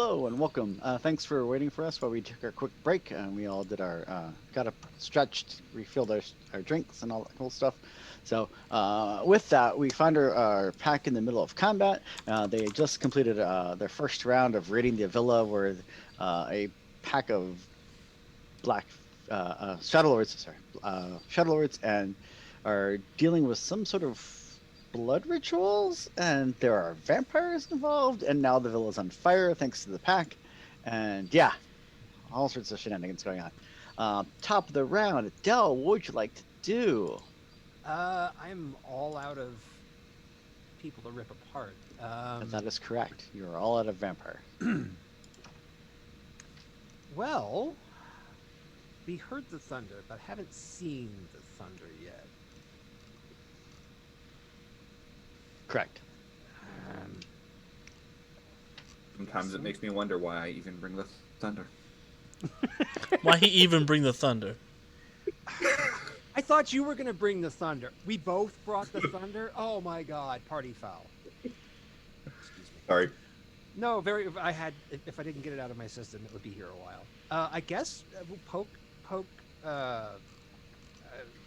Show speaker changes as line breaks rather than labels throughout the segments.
Hello and welcome. Thanks for waiting for us while we took our quick break. We all did our got up stretched, refilled our drinks and all that cool stuff. So with that, we find our pack in the middle of combat. They just completed their first round of raiding the villa, where a pack of black shadow lords, shadow lords, and are dealing with some sort of blood rituals, and there are vampires involved, and now the villa's on fire thanks to the pack, and yeah, all sorts of shenanigans going on. Top of the round, Dell, what would you like to do?
I'm all out of people to rip apart.
That is correct. You are all out of vampire.
Well, we heard the thunder, but haven't seen the thunder yet.
Correct.
Um,
Sometimes it makes me wonder why I even bring the thunder.
Why he even bring the thunder?
I thought you were going to bring the thunder. We both brought the thunder. Oh my God, party foul. Excuse me.
Sorry.
No, very. I had. If I didn't get it out of my system, it would be here a while. I guess we'll poke, uh,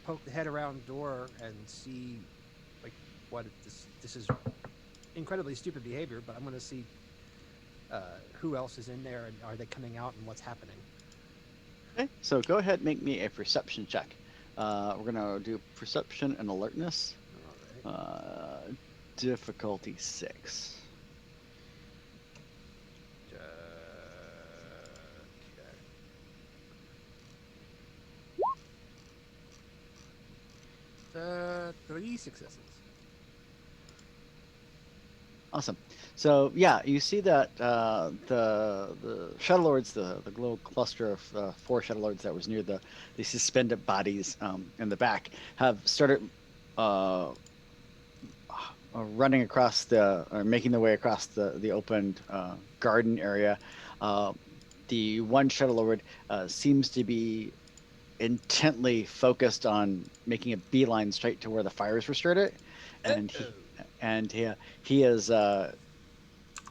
poke the head around the door and see, like, what this is. Incredibly stupid behavior, but I'm going to see who else is in there and are they coming out and what's happening.
Okay, so go ahead and make me a perception check. We're gonna do perception and alertness.
All right.
Difficulty 6.
Okay. 3 successes.
Awesome. So yeah, you see that the Shadow Lords, the little cluster of 4 Shadow Lords that was near the suspended bodies in the back, have started running across or making their way across the opened garden area. The one Shadow Lord seems to be intently focused on making a beeline straight to where the fires were started, and
Uh-oh.
he has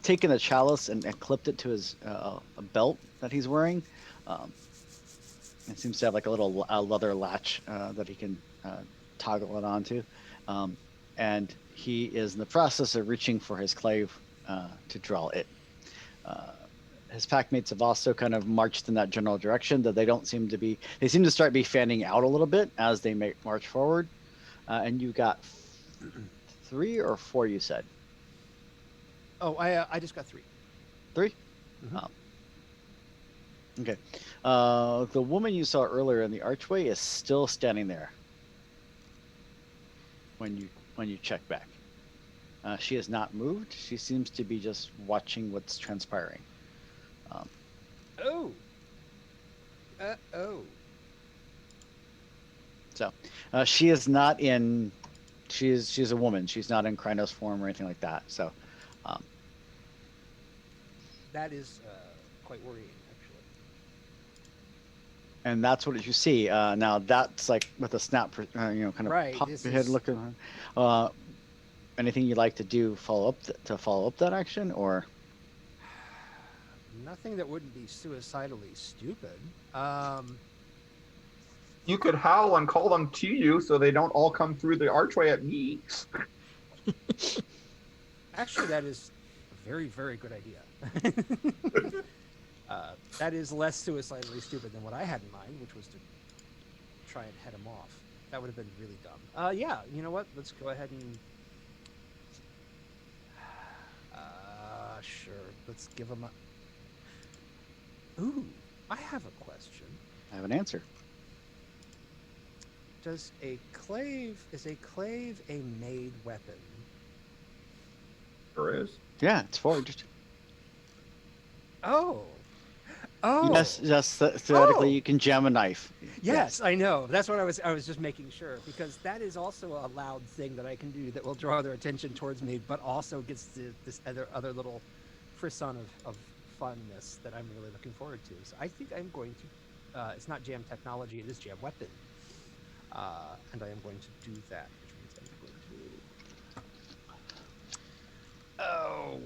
taken a chalice and clipped it to his a belt that he's wearing. Um, it seems to have like a little leather latch that he can toggle it onto, um, and he is in the process of reaching for his clave to draw it. Uh, his packmates have also kind of marched in that general direction, that they don't seem to be. They seem to start be fanning out a little bit as they march forward. And you got 3 or 4, you said.
Oh, I just got 3.
3.
Mm-hmm.
Okay. The woman you saw earlier in the archway is still standing there when you check back. She has not moved. She seems to be just watching what's transpiring.
Oh. Oh.
So she is not in. She's a woman. She's not in Krynos form or anything like that. So um,
That is quite worrying, actually.
and that's what you see. Now that's like with a snap, kind of
Right.
pop
This
your head,
is
look at. Anything you'd like to do to follow up that action, or
nothing that wouldn't be suicidally stupid. Um,
You could howl and call them to you so they don't all come through the archway at me.
Actually, that is a very, very good idea. That is less suicidally stupid than what I had in mind, which was to try and head him off. That would have been really dumb. Yeah, you know what? Let's go ahead and. Sure. Let's give him a. Ooh, I have a question.
I have an answer.
Is a clave a made weapon?
Sure is.
Yeah, it's forged.
Oh. Oh.
Yes, just theoretically,
Oh.
you can jam a knife.
Yes, I know. That's what I was just making sure, because that is also a loud thing that I can do that will draw their attention towards me, but also gets this other little frisson of funness that I'm really looking forward to. So I think I'm going to. It's not jam technology; it is jam weapon, and I am going to do that, which means I'm going to. Oh,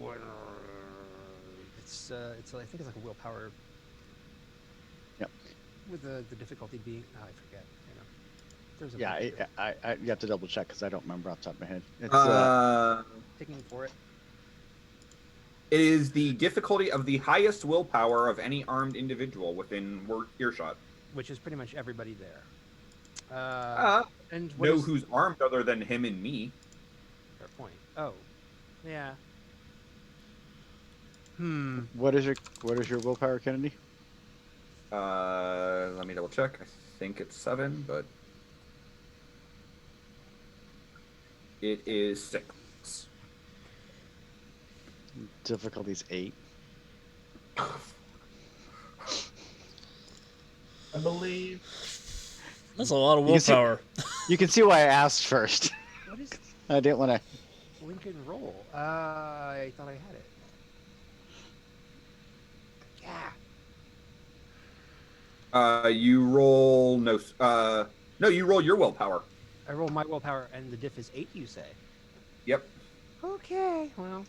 it's it's I think it's like a willpower.
Yep.
With the difficulty being, I forget. There's a
Yeah,
bunch of
you have to double check because I don't remember off the top of my head. It's
picking for it,
It is the difficulty of the highest willpower of any armed individual within earshot.
which is pretty much everybody there.
Uh,
And what
know
is
who's armed other than him and me.
fair point? Oh, yeah.
what is your willpower, Kennedy?
Let me double check. I think it's 7, but it is 6.
Difficulty's 8.
I believe.
That's a lot of
You can see-
willpower.
You can see why I asked first.
What is
I didn't want to.
Lincoln roll? I thought I had it. Yeah.
You roll no. No, you roll your willpower.
I roll my willpower, and the diff is 8. You say?
Yep.
Okay. Well,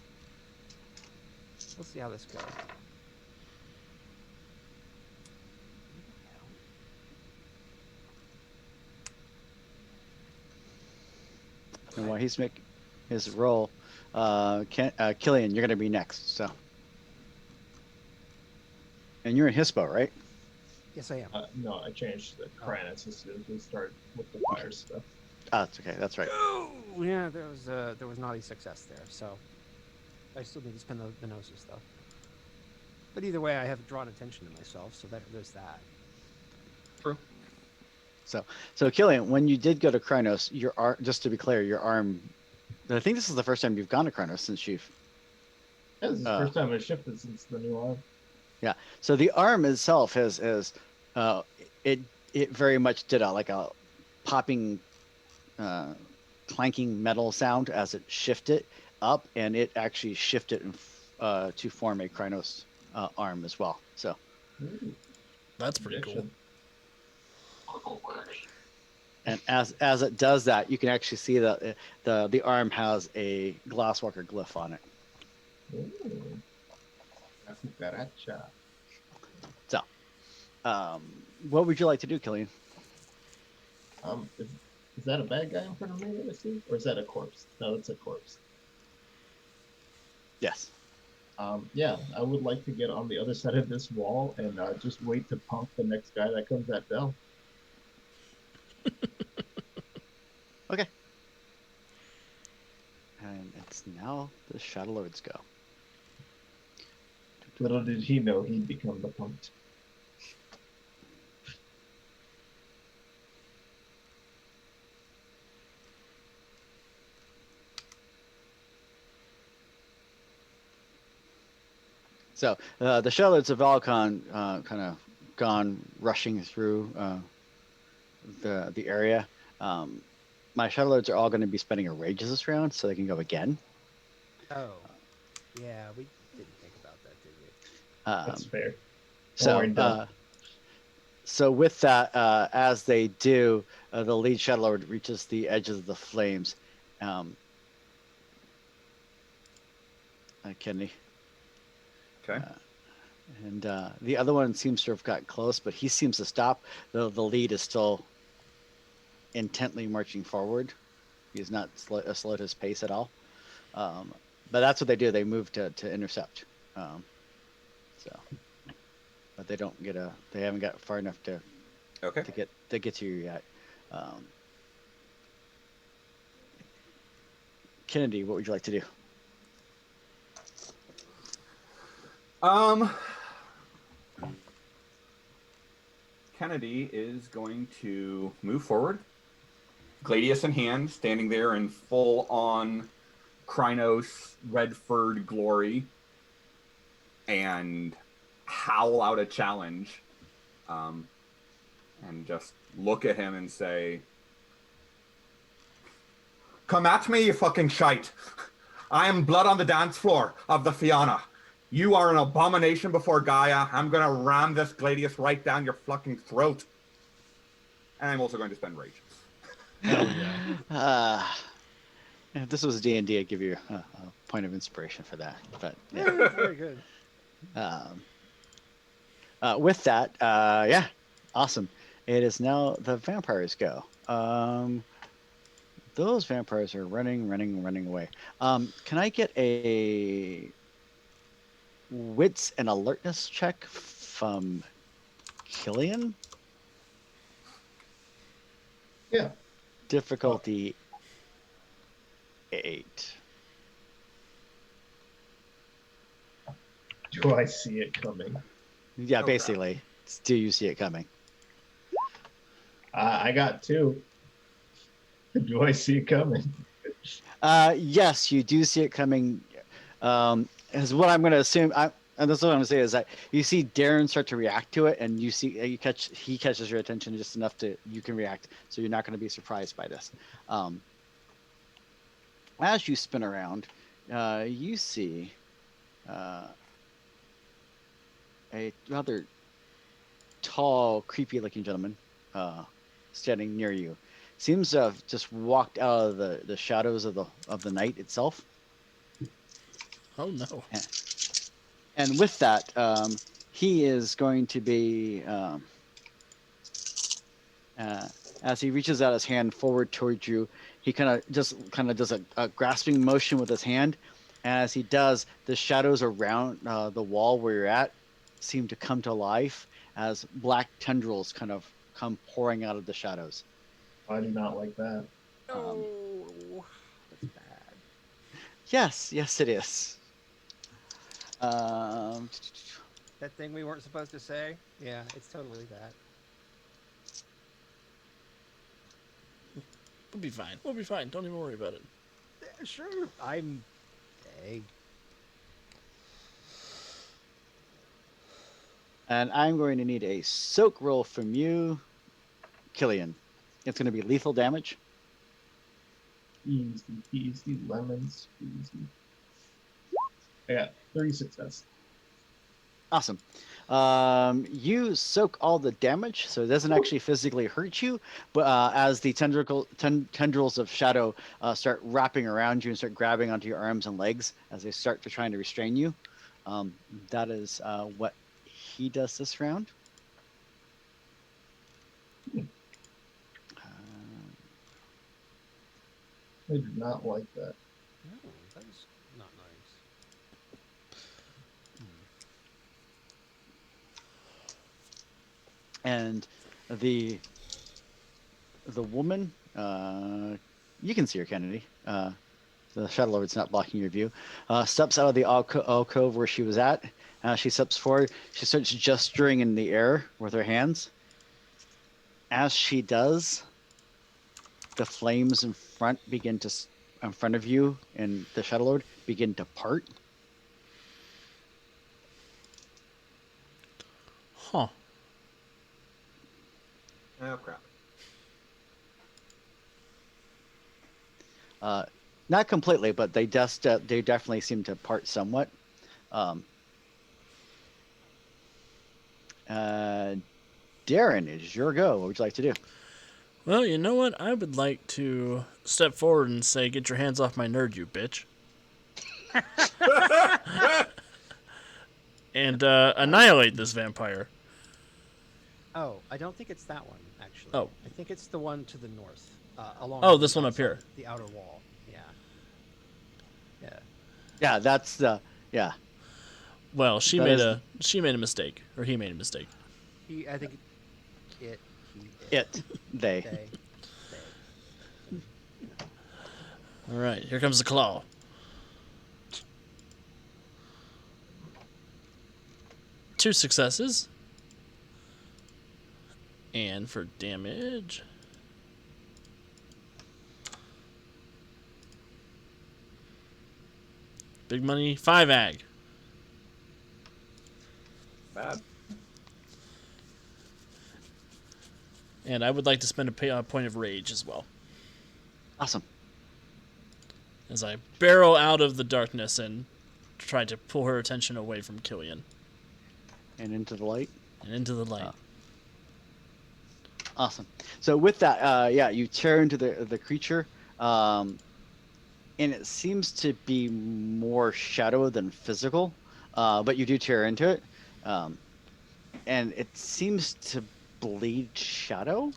we'll see how this goes.
And while he's making his roll, Killian, you're going to be next. So, and you're in Hispo, right?
Yes, I am.
No, I changed the Kranitz as soon as we start with the fire stuff.
Oh, it's okay. That's right.
Oh, yeah, there was naughty success there, so I still need to spend the gnosis stuff. But either way, I have drawn attention to myself, so there's that.
True.
So Killian, when you did go to Krynos, your arm, just to be clear, your arm. I think this is the first time you've gone to Krynos since you've.
Yeah, this is the first time I shifted since the new arm.
Yeah. So the arm itself has it very much did a popping, clanking metal sound as it shifted up, and it actually shifted to form a Krynos arm as well. So.
Ooh,
That's pretty cool.
prediction.
And as it does that, you can actually see that the arm has a Glasswalker glyph on it.
Ooh. That's a gotcha.
So, what would you like to do, Killian?
Is that a bad guy in front of me that I see? Or is that a corpse? No, it's a corpse.
Yes.
Yeah, I would like to get on the other side of this wall and just wait to punk the next guy that comes at Bell.
Okay. And it's now the Shadow Lord's go.
Little did he know he'd become the punked.
So the Shadow Lords of Valcon kind of gone rushing through the area. My Shadow Lords are all going to be spending a rages this round, so they can go again.
Oh, yeah, we didn't think about that, did we?
That's fair.
So,
Or done.
so with that, as they do, the lead Shadow Lord reaches the edges of the flames. Kennedy.
Okay.
And the other one seems to have got close, but he seems to stop. The lead is still intently marching forward. He's not slowed his pace at all. But that's what they do. They move to intercept. So, but they don't get they haven't got far enough to get to you yet. Kennedy, what would you like to do?
Kennedy is going to move forward, Gladius in hand, standing there in full-on Krynos Redford glory, and howl out a challenge, and just look at him and say, "Come at me, you fucking shite! I am blood on the dance floor of the Fianna. You are an abomination before Gaia. I'm gonna ram this Gladius right down your fucking throat." And I'm also going to spend rage.
If this was D&D, I'd give you a point of inspiration for that. But yeah.
Very good.
Um, with that, yeah, awesome. It is now the vampires go. Those vampires are running away. Can I get a wits and alertness check from Killian?
Yeah.
Difficulty 8.
Do I see it coming?
Yeah,
Oh,
basically. Do you see it coming?
I got 2. Do I see it coming?
Yes, you do see it coming. Is what I'm going to assume. And that's what I'm going to say is that you see Daryn start to react to it, and he catches your attention just enough to you can react, so you're not going to be surprised by this. As you spin around, you see a rather tall, creepy-looking gentleman standing near you. Seems to have just walked out of the shadows of the night itself.
Oh no.
And with that, he is going to be as he reaches out his hand forward towards you. He kind of does a grasping motion with his hand, and as he does, the shadows around the wall where you're at seem to come to life as black tendrils kind of come pouring out of the shadows.
I do not like that.
No, that's bad.
Yes, it is.
That thing we weren't supposed to say. Yeah, it's totally that.
We'll be fine. We'll be fine. Don't even worry about it.
Yeah, sure. I'm. Hey.
And I'm going to need a soak roll from you, Killian. It's going to be lethal damage.
Easy peasy, lemon squeezy. I got 3 success.
Awesome. You soak all the damage, so it doesn't actually physically hurt you, but as the tendrils of shadow start wrapping around you and start grabbing onto your arms and legs as they start to trying to restrain you, that is what he does this round.
I do not like that.
No, that's not nice.
And the woman, you can see her, Kennedy. The Shadow Lord's not blocking your view. Steps out of the alcove where she was at. She steps forward. She starts gesturing in the air with her hands. As she does, the flames in front in front of you and the Shadow Lord begin to part.
Huh.
Oh crap.
Not completely, but they definitely seem to part somewhat. Daryn, is your go. What would you like to do?
Well, you know what? I would like to step forward and say, "Get your hands off my nerd, you bitch!" and annihilate this vampire.
Oh, I don't think it's that one actually.
Oh.
I think it's the one to the north. Along.
Oh,
the
this one up
outside,
here.
The outer wall. Yeah. Yeah.
Yeah, that's the yeah.
Well, she
That
made
is-
a mistake, or he made a mistake.
I think it.
They.
They.
All right, here comes the claw. Two successes. And for damage, big money, 5 ag.
Bad.
And I would like to spend a point of rage as well,
Awesome.
as I barrel out of the darkness and try to pull her attention away from Killian
And into the light.
and into the light.
Awesome. So with that, yeah, you tear into the creature, and it seems to be more shadow than physical. but you do tear into it, um, and it seems to bleed shadow.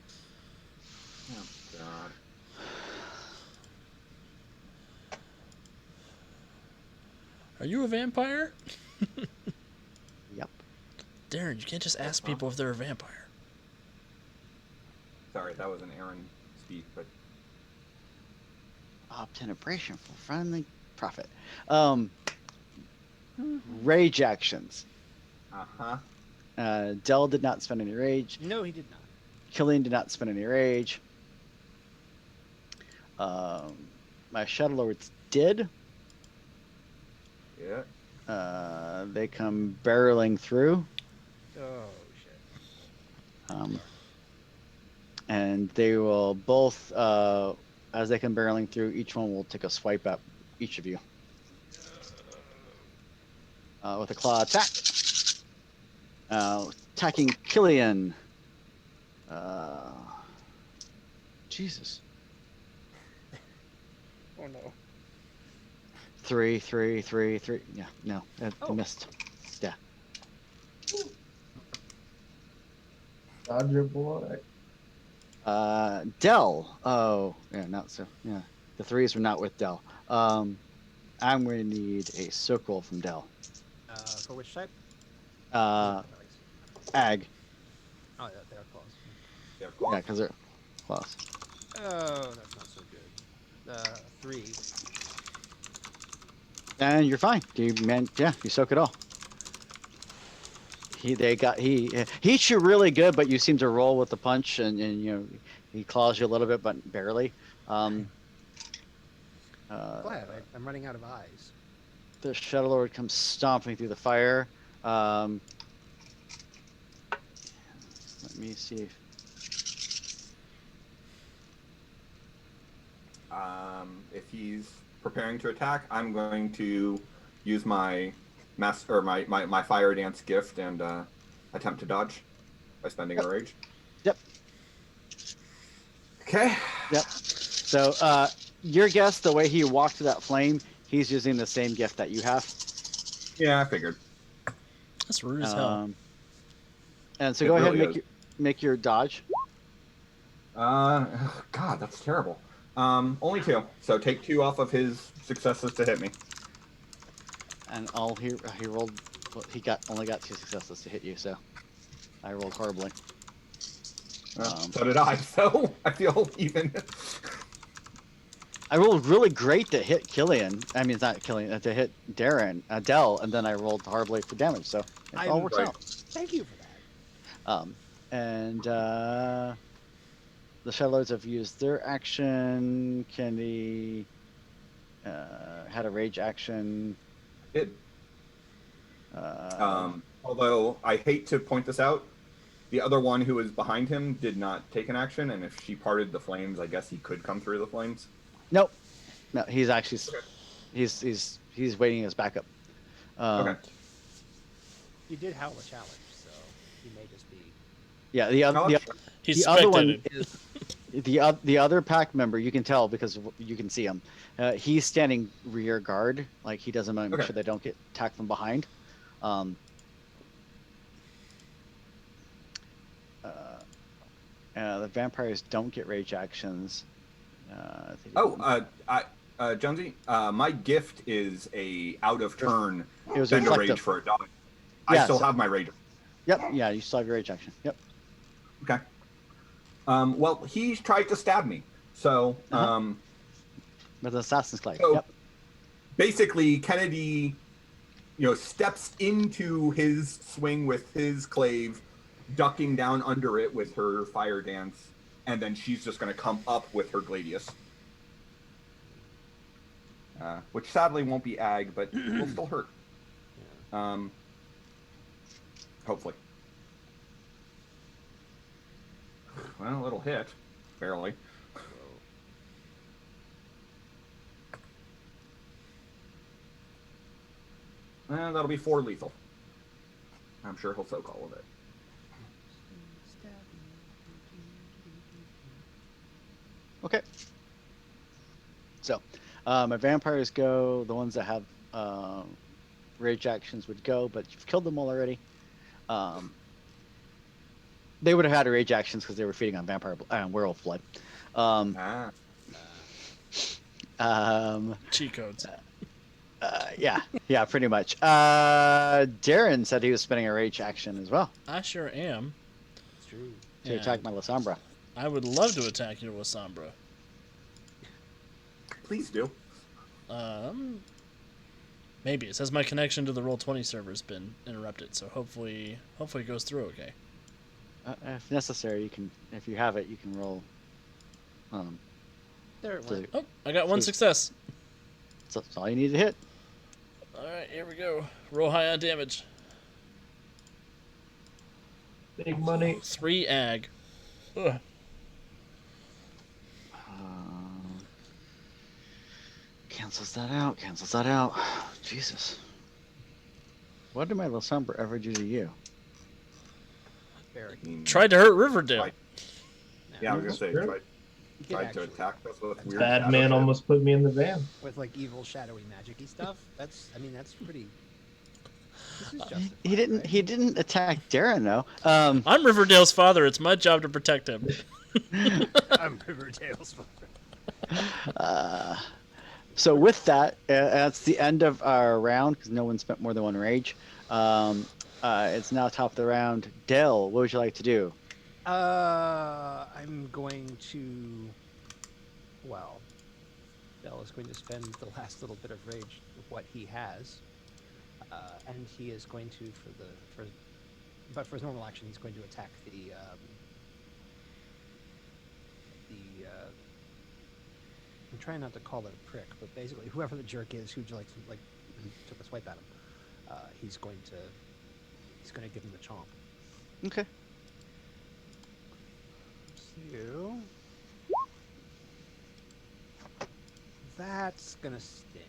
Oh God.
Are you a vampire?
Yep.
Daryn, you can't just ask people if they're a vampire.
Sorry, that was an Aaron speak, but
Obtenebration for friendly profit. Rage actions.
uh-huh.
Dell did not spend any rage.
No, he did not.
Killian did not spend any rage. My Shadow Lords did.
Yeah.
They come barreling through.
Oh shit.
And they will both, as they come barreling through, each one will take a swipe at each of you. With a claw attack. Attacking Killian. Jesus.
Oh no.
3, 3, 3, 3. Yeah, no, they missed. Yeah.
Dodger boy.
Dell. Oh, yeah, not so. Yeah, the 3s were not with Dell. I'm going to need a soak roll from Dell.
For which type?
Ag.
Oh, they're close.
They're close.
Yeah, because they're close.
Oh, that's not so good. 3.
And you're fine. You soak it all. He hits you really good, but you seem to roll with the punch, and you know he claws you a little bit, but barely.
Glad I'm running out of eyes.
The Shadow Lord comes stomping through the fire. Let me see.
If he's preparing to attack, I'm going to use my my fire dance gift and attempt to dodge by spending a rage.
Yep.
Okay.
Yep. So your guess, the way he walked to that flame, he's using the same gift that you have.
Yeah, I figured.
That's rude as hell.
And so
It
go ahead
really
and make your dodge.
God, that's terrible. Only 2. So take 2 off of his successes to hit me.
And he rolled. Well, only got 2 successes to hit you, so I rolled horribly.
So did I. So I feel even.
I rolled really great to hit Killian. I mean, it's not Killian, to hit Daryn, Dell, and then I rolled horribly for damage. So it all works out.
Thank you for that.
And the Shadow Lords have used their action. Kennedy had a rage action.
Did. Although I hate to point this out, the other one who was behind him did not take an action, and if she parted the flames, I guess he could come through the flames.
Nope. No, he's actually he's waiting his backup.
Okay.
You did howl a challenge, so he may just be.
Yeah,
He's
the other one
spectated.
is the other pack member. You can tell because you can see him. He's standing rear guard, like he doesn't want to make sure they don't get attacked from behind. The vampires don't get rage actions.
Jonesy, my gift is a out of turn
It was
bend a
reflective.
rage for a dog.
Yeah,
I still have my rage.
Yep. Yeah, you still have your rage action. Yep.
Okay. Well, he tried to stab me, so
With an assassin's clave.
so
Yep.
basically Kennedy, steps into his swing with his clave, ducking down under it with her fire dance, and then she's just going to come up with her gladius. Which sadly won't be ag, but will still hurt. Hopefully. Well, it'll hit. Barely. And that'll be 4 lethal. I'm sure he'll soak all of it.
Okay. So, my vampires go. The ones that have rage actions would go, but you've killed them all already. Um, they would have had rage actions because they were feeding on werewolf blood. Um,
Ah.
Cheat codes.
yeah, pretty much. Daryn said he was spending a rage action as well
I sure am.
It's true.
to attack my Lasombra.
I would love to attack your Wasombra.
Please do.
Maybe it says my connection to the Roll20 server has been interrupted, so hopefully it goes through okay.
If necessary, you can. If you have it, you can roll.
There it
to-
went.
Oh, I got one
Please.
success.
that's all you need to hit.
All right, here we go. Roll high on damage.
Big money.
3 ag. Ugh.
Cancels that out. Cancels that out. Jesus. What did my Lasombra ever do to you?
Very.
Tried to hurt Riverdale.
Right. Yeah, I was gonna say,
Sure.
tried
You can
to
actually-
attack us with weird
Bad
shadow
man
shit.
almost put me in the van.
with like evil, shadowy, magic-y stuff. That's pretty. This is justified,
He didn't.
right?
He didn't attack Daryn though.
I'm Riverdale's father. It's my job to protect him.
I'm Riverdale's father.
So with that, that's the end of our round because no one spent more than one rage. It's now top of the round. Dell, what would you like to do?
I'm going to. Well, Dell is going to spend the last little bit of rage of what he has, and he is going to but for his normal action, he's going to attack the. I'm trying not to call it a prick, but basically, whoever the jerk is who like took a swipe at him, he's going to give him the chomp.
Okay.
So that's gonna sting.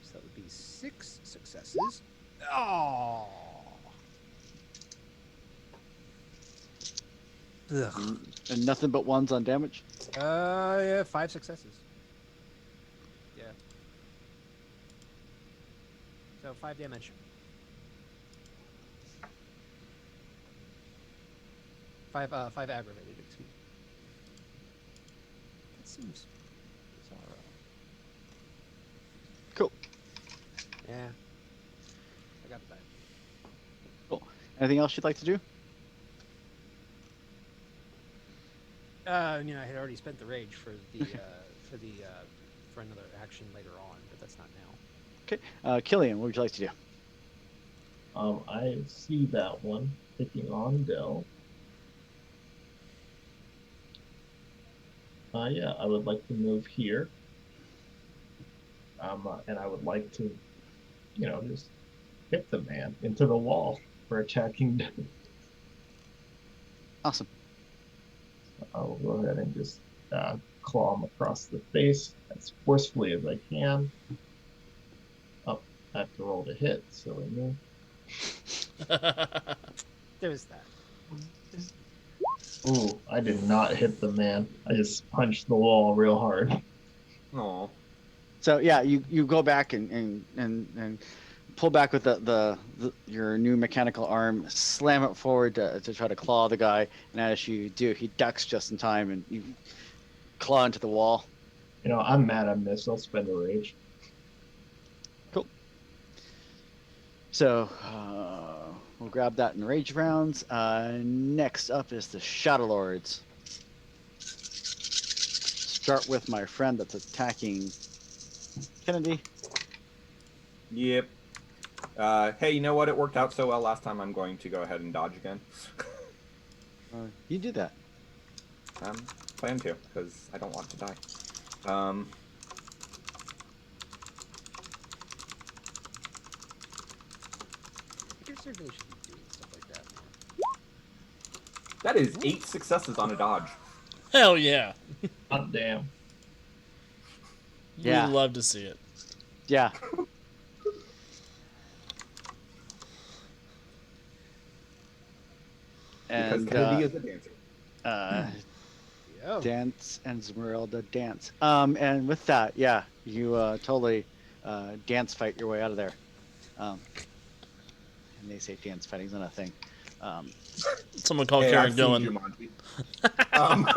So that would be 6 successes. Oh. Ugh.
And nothing but ones on damage.
Yeah, 5 successes. Yeah. So 5 damage. 5 aggravated, excuse me. That seems bizarre.
Cool.
Yeah. I got that.
Cool. Anything else you'd like to do?
I had already spent the rage for the for another action later on, but that's not now.
Okay. Killian, what would you like to do?
I see that one picking on Dell. Yeah, I would like to move here. And I would like to, just hit the man into the wall for attacking.
Awesome.
I'll go ahead and just claw him across the face as forcefully as I can. Oh, I have to roll to hit, silly me.
There's that.
Ooh, I did not hit the man. I just punched the wall real hard.
Aw.
So yeah, you go back and pull back with your new mechanical arm, slam it forward to try to claw the guy, and as you do, he ducks just in time, and you claw into the wall.
I'm mad I missed. I'll spend a rage.
Cool. So we'll grab that in rage rounds. Next up is the Shadow Lords. Start with my friend that's attacking Kennedy.
Yep. Hey, you know what? It worked out so well last time. I'm going to go ahead and dodge again.
You do that.
Plan to, because I don't want to die.
I guess everybody should be doing stuff like that more.
That is 8 successes on a dodge.
Hell yeah.
God damn.
Yeah.
We'd love to see it.
Yeah.
Because
And
Kennedy is a dancer.
Oh.
Dance and Esmeralda dance. And with that, yeah, you totally dance fight your way out of there. And they say dance fighting's not a thing.
Someone call
Hey,
Karen
I've seen
Dillon.
Jumanji. Um,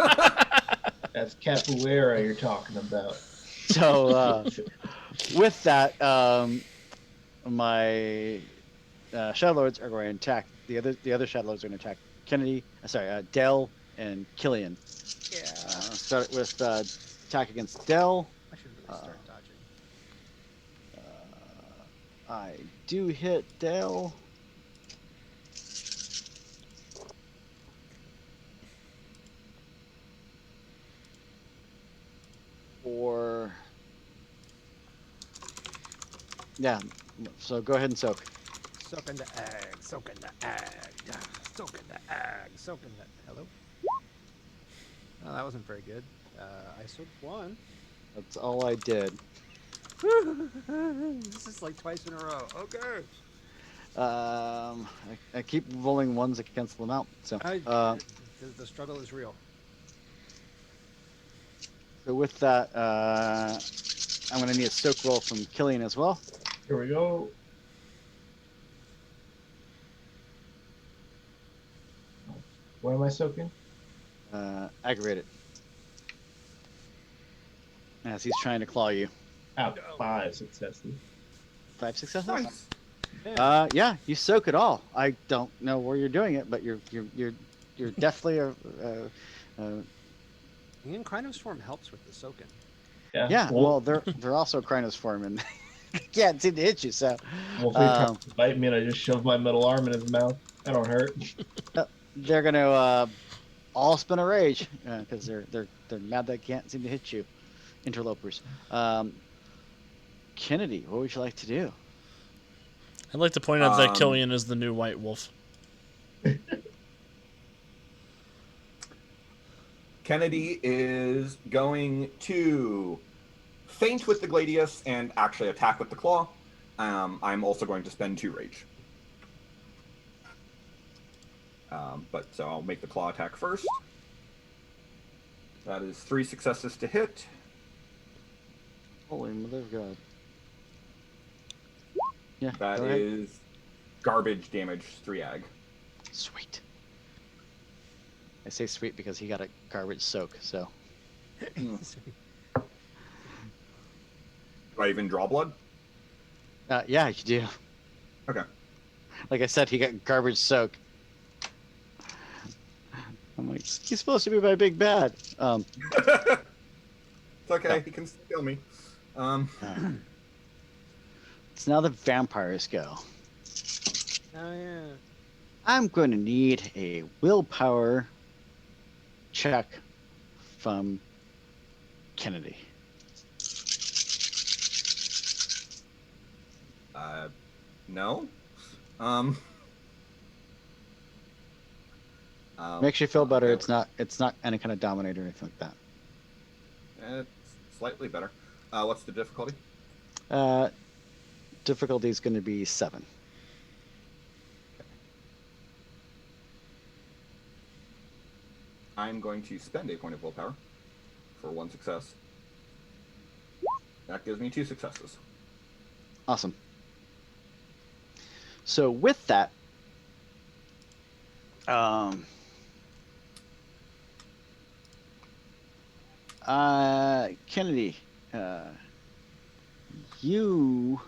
That's capoeira you're talking about.
So with that, my Shadow Lords are going to attack the other Shadow Lords are going to attack Kennedy. Dell and Killian.
Yeah.
Start with attack against Dell.
I should really start dodging.
I do hit Dell. For yeah, so go ahead and soak.
Soak in the egg. Soak in the egg. Soak in the egg. Soak in the. Hello. Oh, that wasn't very good. I soaked one.
That's all I did.
This is like twice in a row. Okay.
I keep rolling ones against them out. So
The struggle is real.
so with that, I'm going to need a soak roll from Killian as well.
Here we go. What am I soaking?
Aggravated. As he's trying to claw you.
Out 5 successes.
5 successes.
nice.
Yeah, you soak it all. I don't know where you're doing it, but you're definitely
Ian Krynos form helps with the soaking.
yeah. Well, they're also Krynos form and can't seem to hit you. So
Well, if he tries to bite me and I just shove my middle arm in his mouth, that don't hurt.
they're gonna all spin a rage because they're mad they can't seem to hit you, interlopers. Kennedy, what would you like to do?
I'd like to point out that Killian is the new White Wolf.
Kennedy is going to feint with the Gladius and actually attack with the claw. I'm also going to spend 2 rage. So I'll make the claw attack first. That is 3 successes to hit.
Holy mother of God. Yeah,
That
go ahead.
is garbage damage, 3 ag.
Sweet. I say sweet because he got a garbage soak, so.
Do I even draw blood?
Yeah, you do.
Okay.
Like I said, he got garbage soak. I'm like, he's supposed to be my big bad.
It's okay, he can still kill me.
It's now the vampires go.
Oh yeah.
I'm going to need a willpower check from Kennedy.
No.
Makes you feel better.
okay.
It's not any kind of dominator or anything like
It's slightly better. What's the difficulty?
that. Difficulty is going to be 7.
I'm going to spend a point of willpower for 1 success. That gives me 2 successes.
Awesome. So with that, Kennedy, you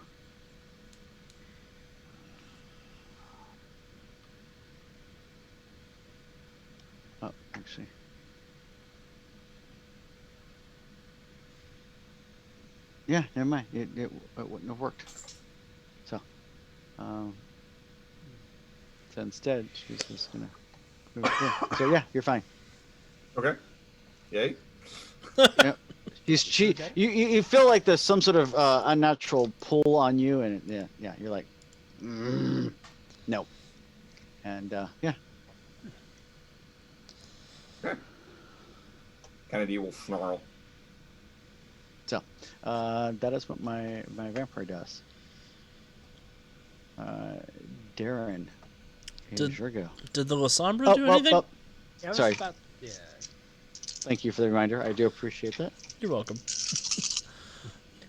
actually yeah, never mind, it wouldn't have worked, so instead she's just gonna move through. So yeah, you're fine.
Okay. Yay.
Yeah. You feel like there's some sort of unnatural pull on you, and yeah, you're like, no, and yeah.
Okay. Kennedy will snarl.
So that is what my vampire does. Daryn, here's your go.
Did the Lasombra do anything?
Yeah, I was
Sorry.
about- yeah.
Thank you for the reminder. I do appreciate that.
You're welcome.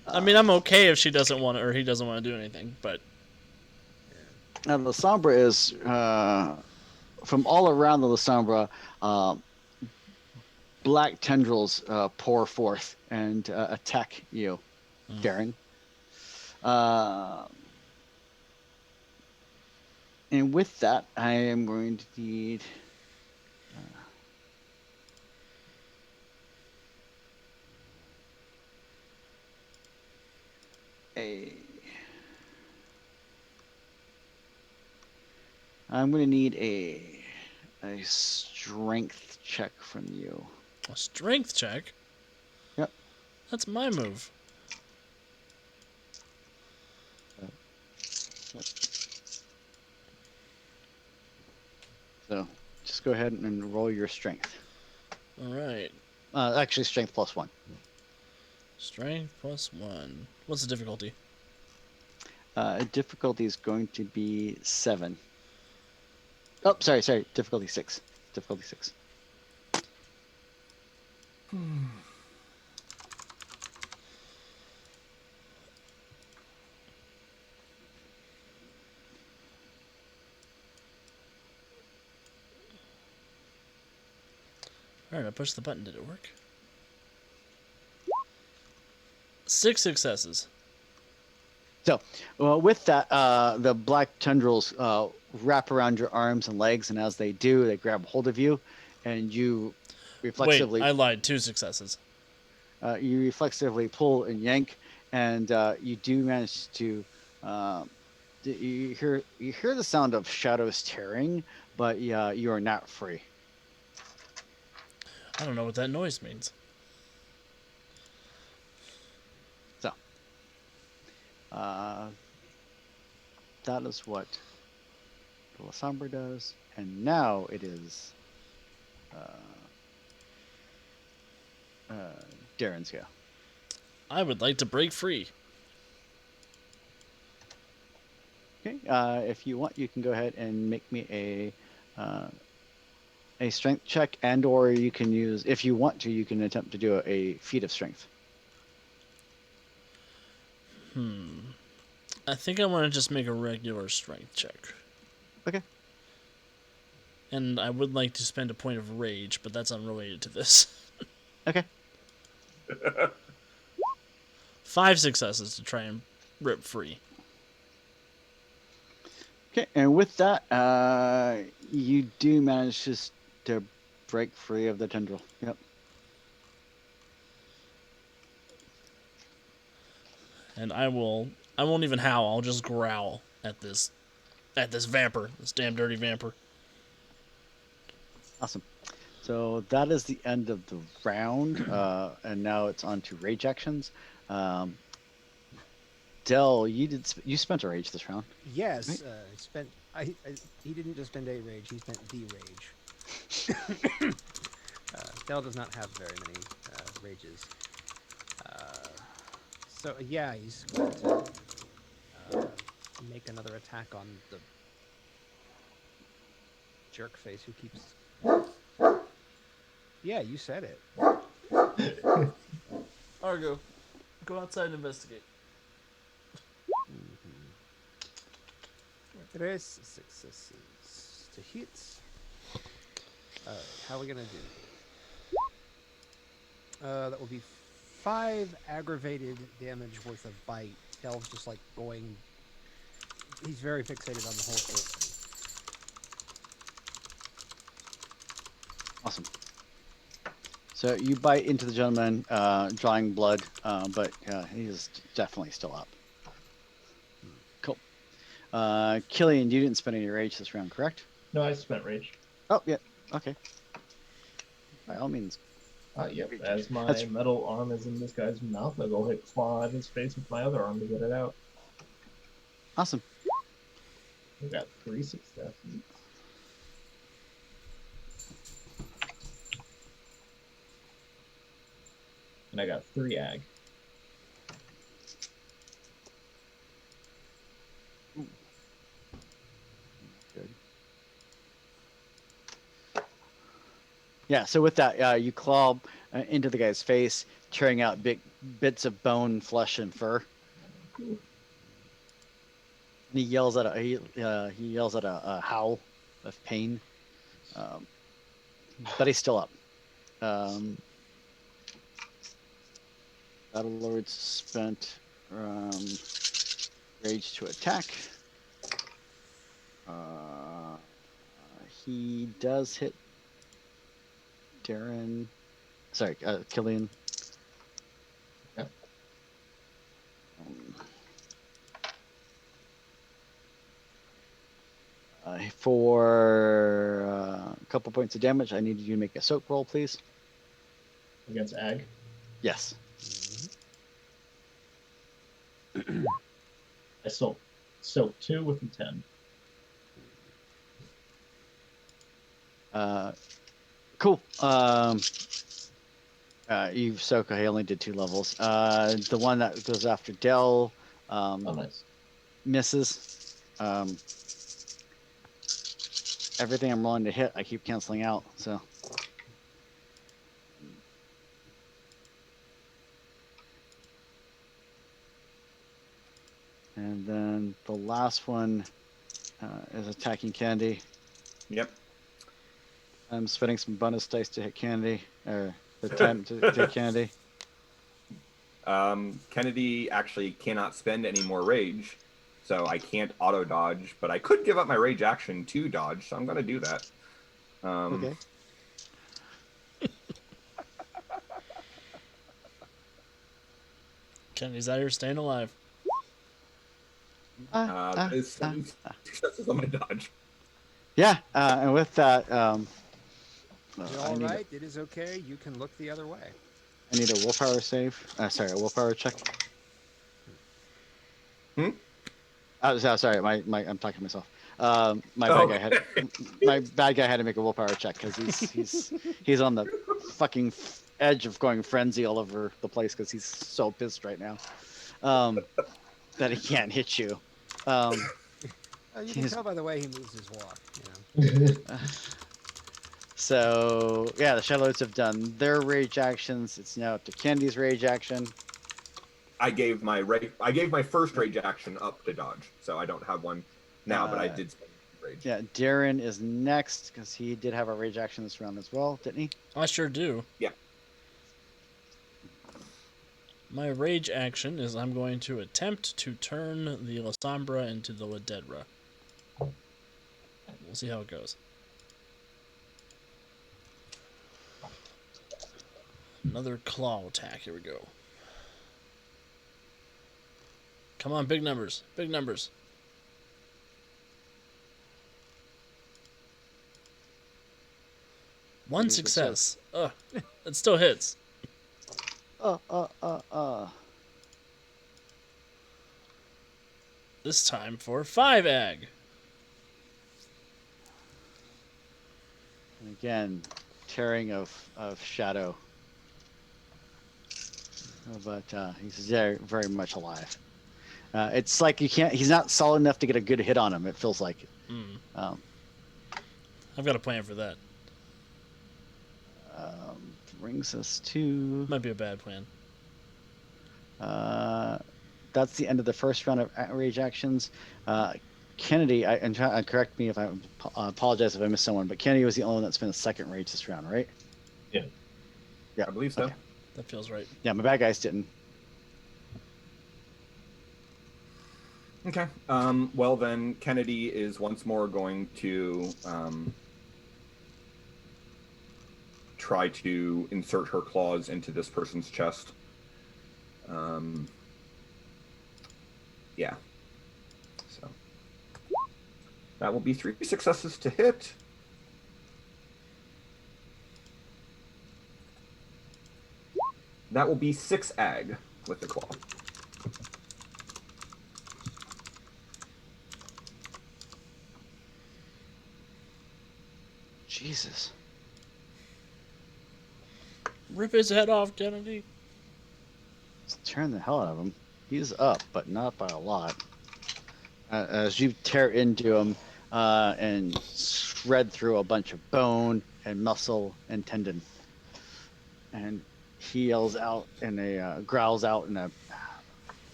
I mean, I'm okay if she doesn't want to, or he doesn't want to do anything, but
Now the Sombra is from all around the Sombra. Black tendrils pour forth and attack you, Daryn. And with that, I am going to need a. I'm going to need a strength check from you.
a strength check.
Yep.
That's my move.
So just go ahead and roll your strength.
All right.
Actually, strength +1.
Strength +1. What's the difficulty?
Difficulty is going to be 7. Oh, sorry. Difficulty 6. Difficulty 6.
All right, I pushed the button. Did it work? 6 successes.
So, with that, the black tendrils wrap around your arms and legs, and as they do, they grab hold of you, and you reflexively.
Wait, I lied. 2 successes.
You reflexively pull and yank, and you do manage to. You hear the sound of shadows tearing, but you are not free.
I don't know what that noise means.
So, that is what the Lasombra does, and now it is Darren's go.
I would like to break free.
Okay, if you want, you can go ahead and make me a strength check, and or you can use, if you want to, you can attempt to do a feat of strength.
I think I want to just make a regular strength check.
Okay.
And I would like to spend a point of rage, but that's unrelated to this.
Okay.
5 successes to try and rip free.
Okay, and with that, you do manage to break free of the tendril. Yep.
And I won't even howl. I'll just growl at this vamper, this damn dirty vamper.
Awesome. So that is the end of the round, and now it's on to rage actions. Dell, you spent a rage this round.
Yes,
Right.
he didn't just spend a rage; he spent the rage. Dell does not have very many rages. So yeah, he's going to make another attack on the jerk face who keeps. Yeah, you said it.
Argo, go outside and investigate.
3 successes to hit. Alright, how are we gonna do? That will be 5 aggravated damage worth of bite. Del's just like going. He's very fixated on the whole thing.
Awesome. So you bite into the gentleman, drawing blood, but he is definitely still up. Cool. Killian, you didn't spend any rage this round, correct?
No, I spent rage.
Oh, yeah. Okay. By all means.
Yep.
Rage.
As my
That's-
metal arm is in this guy's mouth, I go hit claw at his face with my other arm to get it out.
Awesome.
We got 3 successes. And I got 3 ag.
Good. Yeah. So with that, you claw into the guy's face, tearing out big bits of bone, flesh, and fur. And he yells at he yells at a howl of pain, um, but he's still up. Um, Battle Lord's spent rage to attack. He does hit Daryn. Sorry, Killian.
Yep.
For a couple points of damage, I need you to make a soak roll, please.
Against Ag.
Yes.
I soak 2 with the 10.
Cool. You soak. I only did 2 levels. The one that goes after Dell
Oh, nice.
misses. Everything I'm rolling to hit, I keep canceling out. So. And then the last one is attacking Candy.
Yep.
I'm spending some bonus dice to hit Candy, or the 10 to hit Candy.
Kennedy actually cannot spend any more rage, so I can't auto dodge, but I could give up my rage action to dodge, so I'm going to do that.
Okay.
Kennedy's out here staying alive.
It's successes on my dodge.
Yeah, and with that,
You're
I
all
need
right. It is okay. You can look the other way.
I need a willpower save. Sorry, a willpower check. Sorry, I'm talking to myself. My bad guy had to make a willpower check because he's on the fucking edge of going frenzy all over the place because he's so pissed right now that he can't hit you.
You can tell by the way he moves his walk.
So yeah, the Shadowlords have done their rage actions. It's now up to Candy's rage action.
I gave my first rage action up to dodge, so I don't have one now, but I did spend rage.
Yeah, Daryn is next because he did have a rage action this round as well, didn't he?
I sure do.
Yeah.
My rage action is I'm going to attempt to turn the La Sombra into the La Dedra. We'll see how it goes. Another claw attack. Here we go. Come on, big numbers. Big numbers. One success. Ugh. It still hits. This time for 5 ag.
And again, tearing of shadow. But he's very much alive. It's like he's not solid enough to get a good hit on him, it feels like.
I've got a plan for that.
Brings us to...
Might be a bad plan.
That's the end of the first round of rage actions. Kennedy, correct me if I apologize if I missed someone, but Kennedy was the only one that spent a second rage this round, right?
Yeah.
Yeah,
I believe so.
Okay.
That feels right.
Yeah, my bad guys didn't.
Okay. Well, then Kennedy is once more going to try to insert her claws into this person's chest. Yeah. So that will be 3 successes to hit. That will be 6 ag with the claw.
Jesus.
Rip his head off, Kennedy.
Let's turn the hell out of him. He's up, but not by a lot. As you tear into him and shred through a bunch of bone and muscle and tendon. And he yells out in growls out in a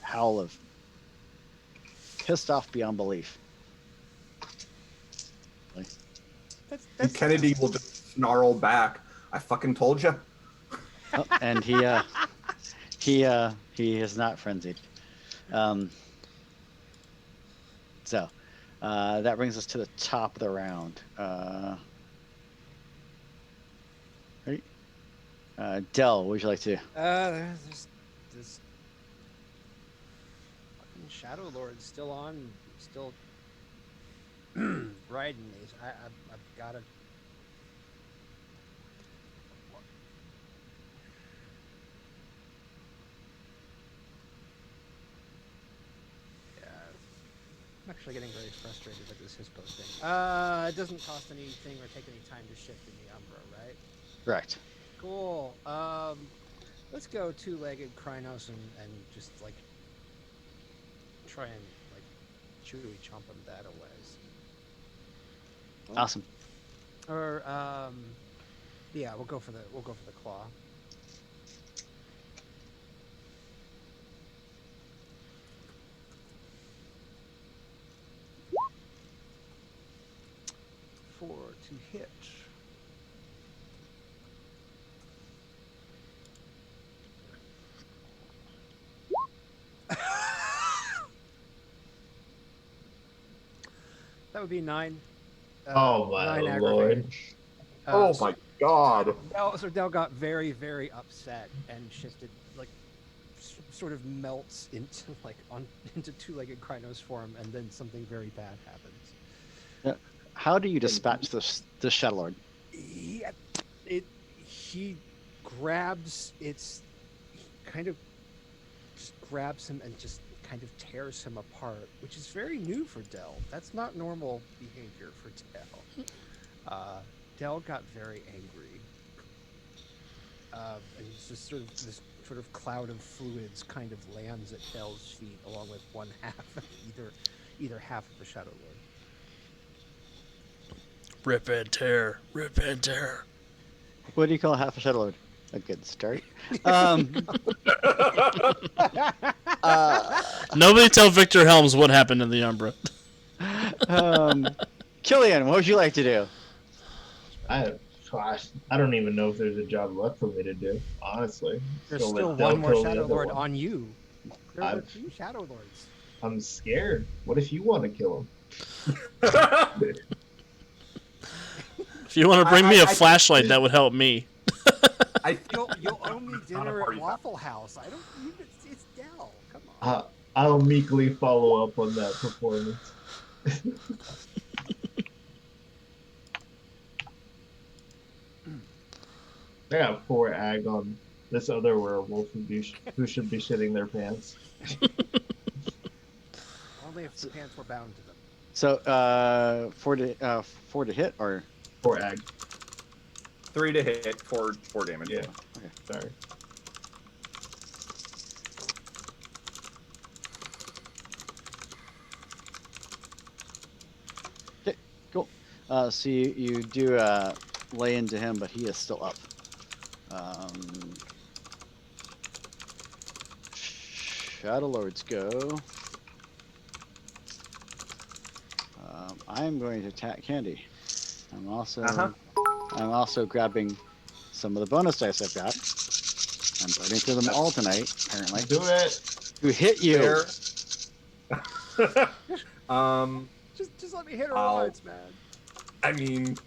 howl of pissed off beyond belief.
And Kennedy will just snarl back. I fucking told you.
Oh, and he is not frenzied. So that brings us to the top of the round. Ready? Dell, what would you like to do?
There's this fucking Shadow Lord still on, still riding me. I've got to. I'm actually getting very frustrated with this his posting. It doesn't cost anything or take any time to shift in the Umbra, right?
Correct.
Cool. Let's go two-legged Krynos and just like try and like chewy chomp him that away.
Awesome.
Or yeah, we'll go for the claw. Four to hit. That would be 9.
Oh my
9
lord.
aggravated.
Oh my god.
So Del got very, very upset and shifted, like, sort of melts into into two-legged Krynos form, and then something very bad happens.
How do you dispatch the Shadow Lord?
He grabs he kind of just grabs him and just kind of tears him apart, which is very new for Del. That's not normal behavior for Del. Del got very angry, and it's just sort of this sort of cloud of fluids kind of lands at Del's feet, along with one half of either half of the Shadow Lord.
Rip and tear. Rip and tear.
What do you call half a Shadow Lord? A good start.
Nobody tell Victor Helms what happened in the Umbra.
Killian, what would you like to do?
I don't even know if there's a job left for me to do, honestly.
There's
So
still
let Del
one more
kill the
Shadow
other
Lord
one.
on you. There are
I've-
2 Shadow Lords.
I'm scared. What if you want to kill him?
If you want to bring me a
I-
flashlight, that would help me.
I
You'll owe me
Not a
dinner
party
at Waffle House. I don't. It's Del. Come on.
I'll meekly follow up on that performance. I got 4 ag on this other werewolf who should be shitting their pants.
Only if the pants were bound to them.
So 4 to hit or
4 ag.
3 to hit, 4 damage.
Yeah.
Okay.
Sorry.
Okay, cool. So you do lay into him, but he is still up. Shadow Lords go. I'm going to attack Candy. I'm also grabbing some of the bonus dice I've got. I'm burning through them all tonight, apparently.
Do it.
To hit you.
There.
Just let me hit her
I'll-
once, man.
I mean,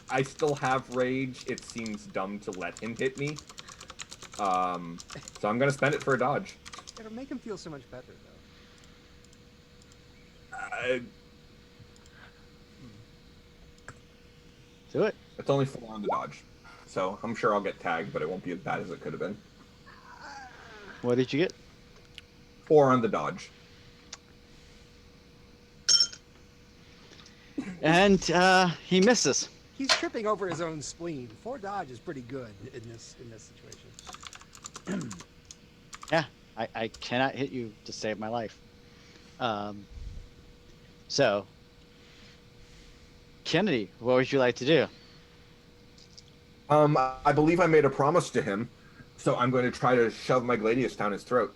I still have rage. It seems dumb to let him hit me. So I'm gonna spend it for a dodge.
It'll make him feel so much better, though.
Do it.
It's only 4 on the dodge, so I'm sure I'll get tagged, but it won't be as bad as it could have been.
What did you get?
4 on the dodge.
And he misses.
He's tripping over his own spleen. 4 dodge is pretty good in this situation.
Yeah, I cannot hit you to save my life. So Kennedy, what would you like to do?
I believe I made a promise to him, so I'm going to try to shove my gladius down his throat.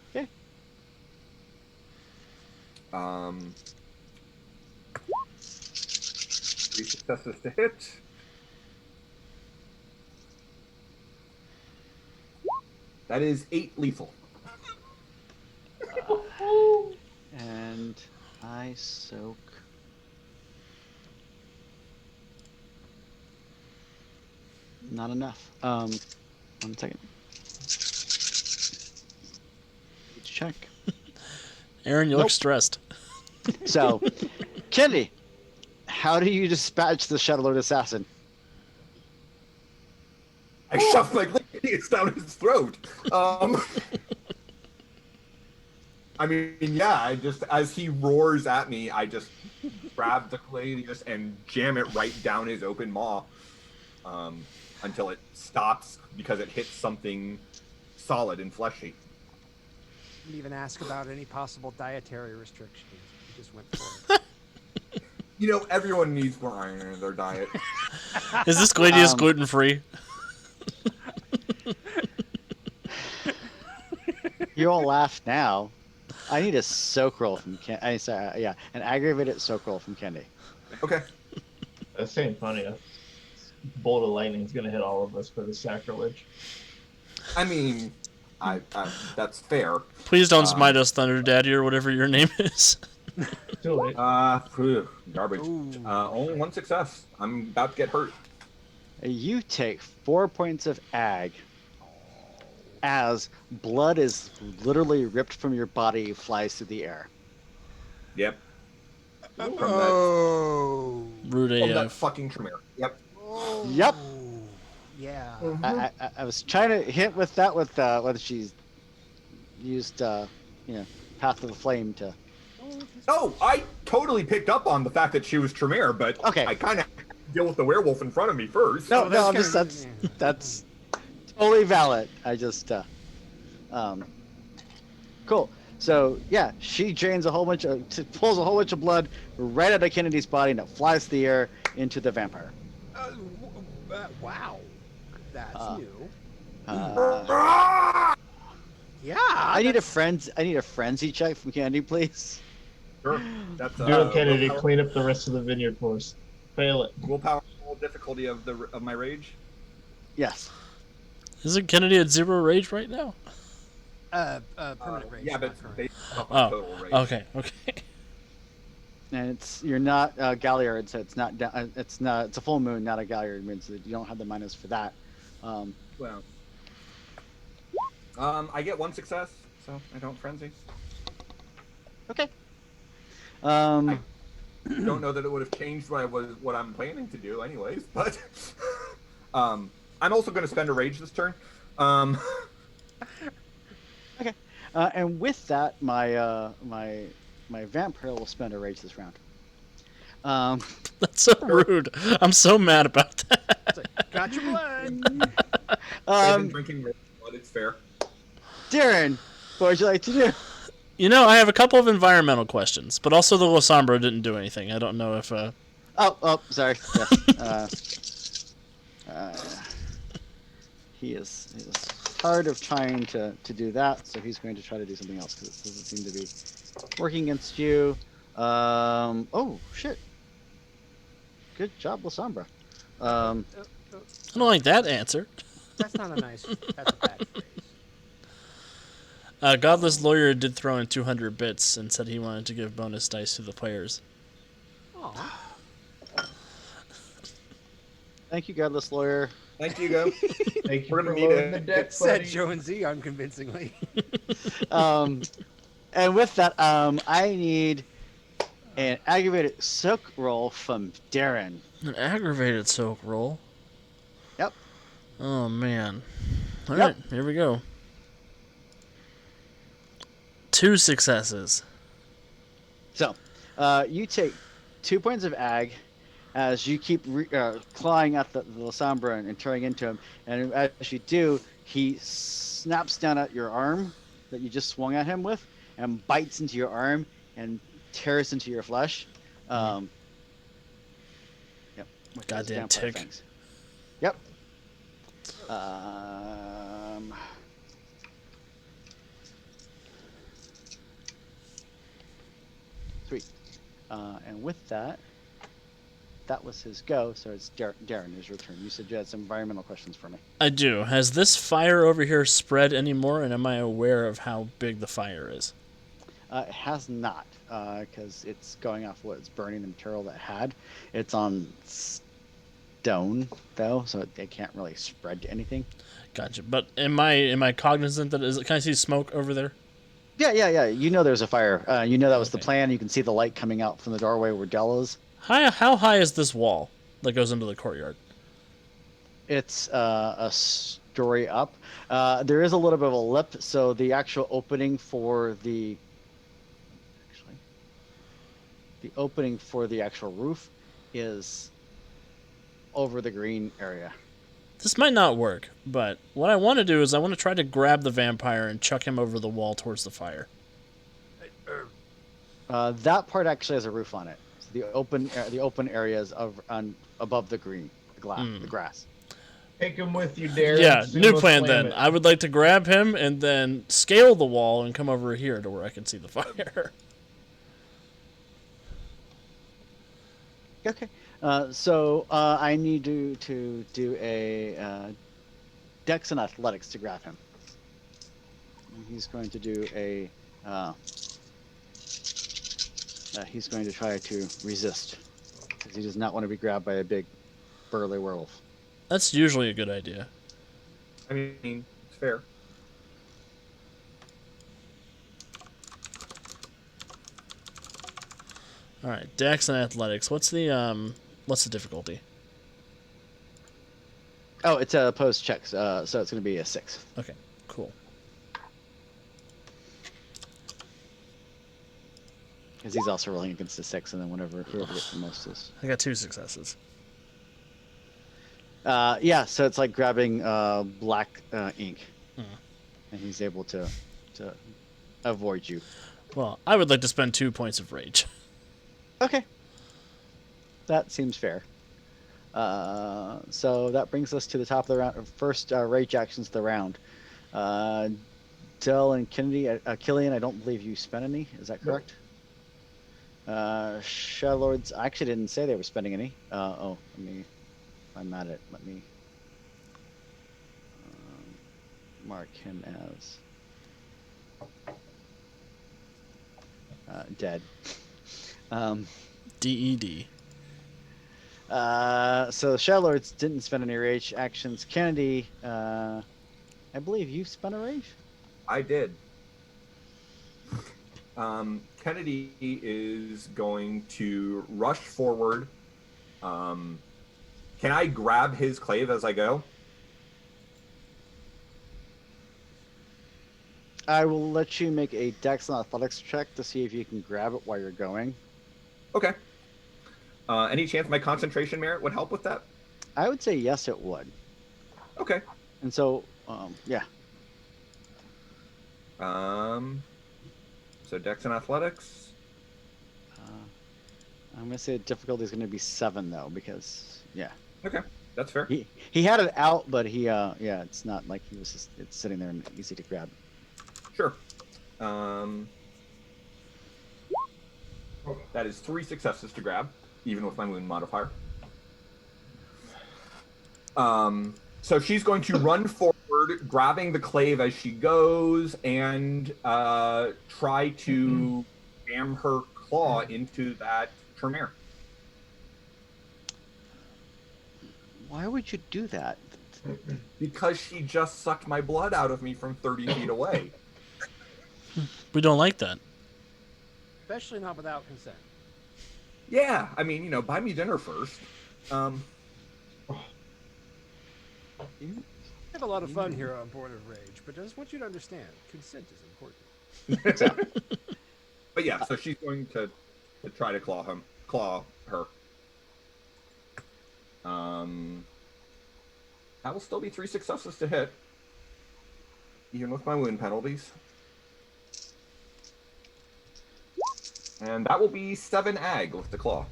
Okay.
3 successes to hit. That is 8 lethal.
And I soak. Not enough. 1 second. Let's check.
Aaron, you
Nope.
look stressed.
So, Kennedy, how do you dispatch the Shadowlord assassin?
I shove my gladius down his throat. I mean, yeah, I just, as he roars at me, I just grab the gladius and jam it right down his open maw until it stops because it hits something solid and fleshy.
Didn't even ask about any possible dietary restrictions. You just went for it.
You know, everyone needs more iron in their diet.
Is this gladius gluten free?
You all laugh now. I need a soak roll from an aggravated soak roll from Kennedy.
Okay.
This ain't funny. A bolt of lightning's gonna hit all of us for the sacrilege.
I mean, I that's fair.
Please don't smite us, Thunder Daddy, or whatever your name is.
Too late.
Garbage.
Ooh.
Only 1 success. I'm about to get hurt.
You take 4 points of ag as blood is literally ripped from your body, flies through the air.
Yep.
Oh.
Rude
From that
AF.
fucking Tremere. Yep.
Yep.
Yeah.
I was trying to hint with that with whether she's used Path of the Flame to.
Oh, I totally picked up on the fact that she was Tremere, but
Okay.
I kind of deal with the werewolf in front of me first.
No,
Oh,
no,
that's
that's totally valid. I just cool. So yeah, she drains pulls a whole bunch of blood right out of Kennedy's body, and it flies through the air into the vampire.
Wow. That's new. Yeah.
I need a frenzy check from Kennedy, please.
Sure. That's
Do it, Kennedy.
willpower-
Clean up the rest of the vineyard for us. Fail it.
willpower difficulty of my rage.
Yes.
Isn't Kennedy at 0 rage right now?
Permanent rage.
Yeah, but
not current.
based off my
Oh,
total rage.
okay.
And you're not Galliard, so it's a full moon, not a Galliard moon, so you don't have the minus for that.
Well, I get 1 success, so I don't frenzy.
Okay.
Don't know that it would have changed what I'm planning to do, anyways. But I'm also going to spend a rage this turn.
Okay. And with that, my vampire will spend a rage this round.
That's so rude. I'm so mad about that.
It's like, got your blood.
I've been drinking rage blood, it's fair.
Daryn, what would you like to do?
You know, I have a couple of environmental questions, but also the Losombra didn't do anything. I don't know if...
Oh, sorry. Yes. He is hard of trying to do that, so he's going to try to do something else because it doesn't seem to be working against you. Oh, shit. Good job, Losombra.
I don't like that answer.
That's not a nice. That's a bad phrase.
Godless Lawyer did throw in 200 bits and said he wanted to give bonus dice to the players.
Aw.
Thank you, Godless Lawyer.
Thank you, go.
Thank you
We're
for
gonna need
loading
it.
the deck,
Said
buddy.
Joe and Z unconvincingly.
And with that, I need an aggravated soak roll from Daryn.
An aggravated soak roll?
Yep.
Oh, man. All
Yep.
right, here we go. 2 successes.
So, you take 2 points of ag as you keep clawing at the Losombra and tearing into him. And as you do, he snaps down at your arm that you just swung at him with and bites into your arm and tears into your flesh. Yep. With his
Goddamn
vampire
tick.
fangs. Yep. Um, Sweet. And with that, that was his go. So it's Daryn, is your turn. You said you had some environmental questions for me.
I do. Has this fire over here spread anymore, and am I aware of how big the fire is?
It has not, because it's going off what it's burning the material that it had. It's on stone though, so it can't really spread to anything.
Gotcha. But am I cognizant that is? Can I see smoke over there?
Yeah. You know there's a fire. You know that was the
Okay.
plan. You can see the light coming out from the doorway where Dell is.
How high is this wall that goes into the courtyard?
It's a story up. There is a little bit of a lip, so the actual opening for the actual roof is over the green area.
This might not work, but what I want to do is I want to try to grab the vampire and chuck him over the wall towards the fire.
That part actually has a roof on it. So the open areas above the green, the grass.
Take him with you, Daryn.
Yeah,
Soon
new
we'll
plan
slam
then.
it.
I would like to grab him and then scale the wall and come over here to where I can see the fire.
Okay. So I need to do a Dex and Athletics to grab him. And he's going to do a. He's going to try to resist because he does not want to be grabbed by a big, burly werewolf.
That's usually a good idea.
I mean, it's fair.
All right, Dex and Athletics. What's the difficulty?
Oh, it's a opposed check, so it's going to be a 6.
Okay, cool.
Because he's also rolling against a 6, and then whoever gets the most is.
I got 2 successes.
Yeah, so it's like grabbing black ink,
Hmm.
and he's able to avoid you.
Well, I would like to spend 2 points of rage.
Okay, that seems fair. So that brings us to the top of the round. First rage actions of the round. Dell and Killian, I don't believe you spent any. Is that correct? Shadow Lords, I actually didn't say they were spending any. Let me. I'm at it. Let me mark him as dead.
DED.
So the Shadow Lords didn't spend any rage actions. Kennedy, I believe you spent a rage.
I did. Kennedy is going to rush forward. Can I grab his clave as I go?
I will let you make a Dex and Athletics check to see if you can grab it while you're going.
Okay. Any chance my concentration merit would help with that?
I would say yes, it would.
Okay.
And so, yeah.
So Dex and Athletics.
I'm gonna say the difficulty is gonna be 7 though, because yeah.
Okay, that's fair.
He had it out, but yeah, it's not like he was just it's sitting there and easy to grab.
Sure. That is 3 successes to grab, even with my wound modifier. So she's going to run forward, grabbing the clave as she goes, and try to jam her claw into that Tremere.
Why would you do that?
Because she just sucked my blood out of me from 30 feet away.
We don't like that.
Especially not without consent.
Yeah, I mean, buy me dinner first.
We have a lot of fun here on Born of Rage, but I just want you to understand, consent is important.
But yeah, so she's going to try to claw her. That will still be 3 successes to hit, even with my wound penalties. And that will be 7 ag with the claw.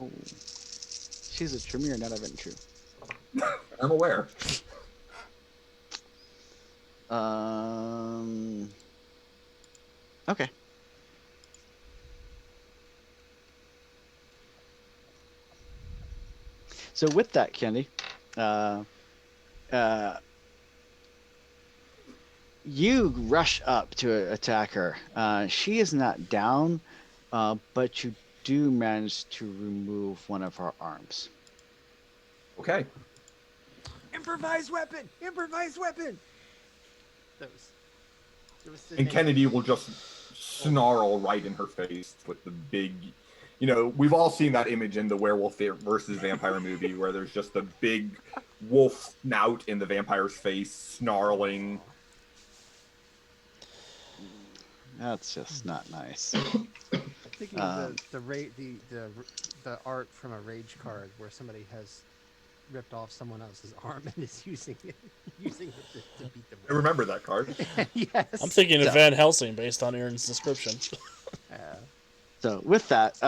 Oh. She's a Tremere, not a Ventrue.
I'm aware.
Okay. So with that, Candy, you rush up to attack her. She is not down, but you do manage to remove one of her arms.
Okay.
Improvised weapon! Improvised weapon! That was the
And
name.
Kennedy will just snarl right in her face with the big, we've all seen that image in the werewolf versus vampire movie where there's just the big wolf snout in the vampire's face snarling.
That's just not nice.
Thinking of the art from a rage card where somebody has ripped off someone else's arm and is using it to beat them.
I remember that card.
Yes.
I'm thinking of Van Helsing based on Aaron's description.
So with that,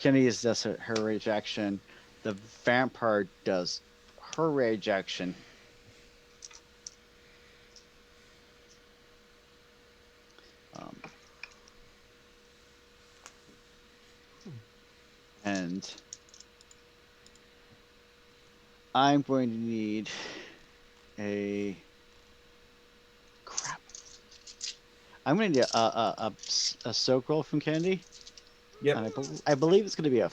Kenny does her rage action. The vampire does her rage action. And I'm going to need a crap. I'm going to need a soak roll from Candy.
Yep.
And I believe it's going to be a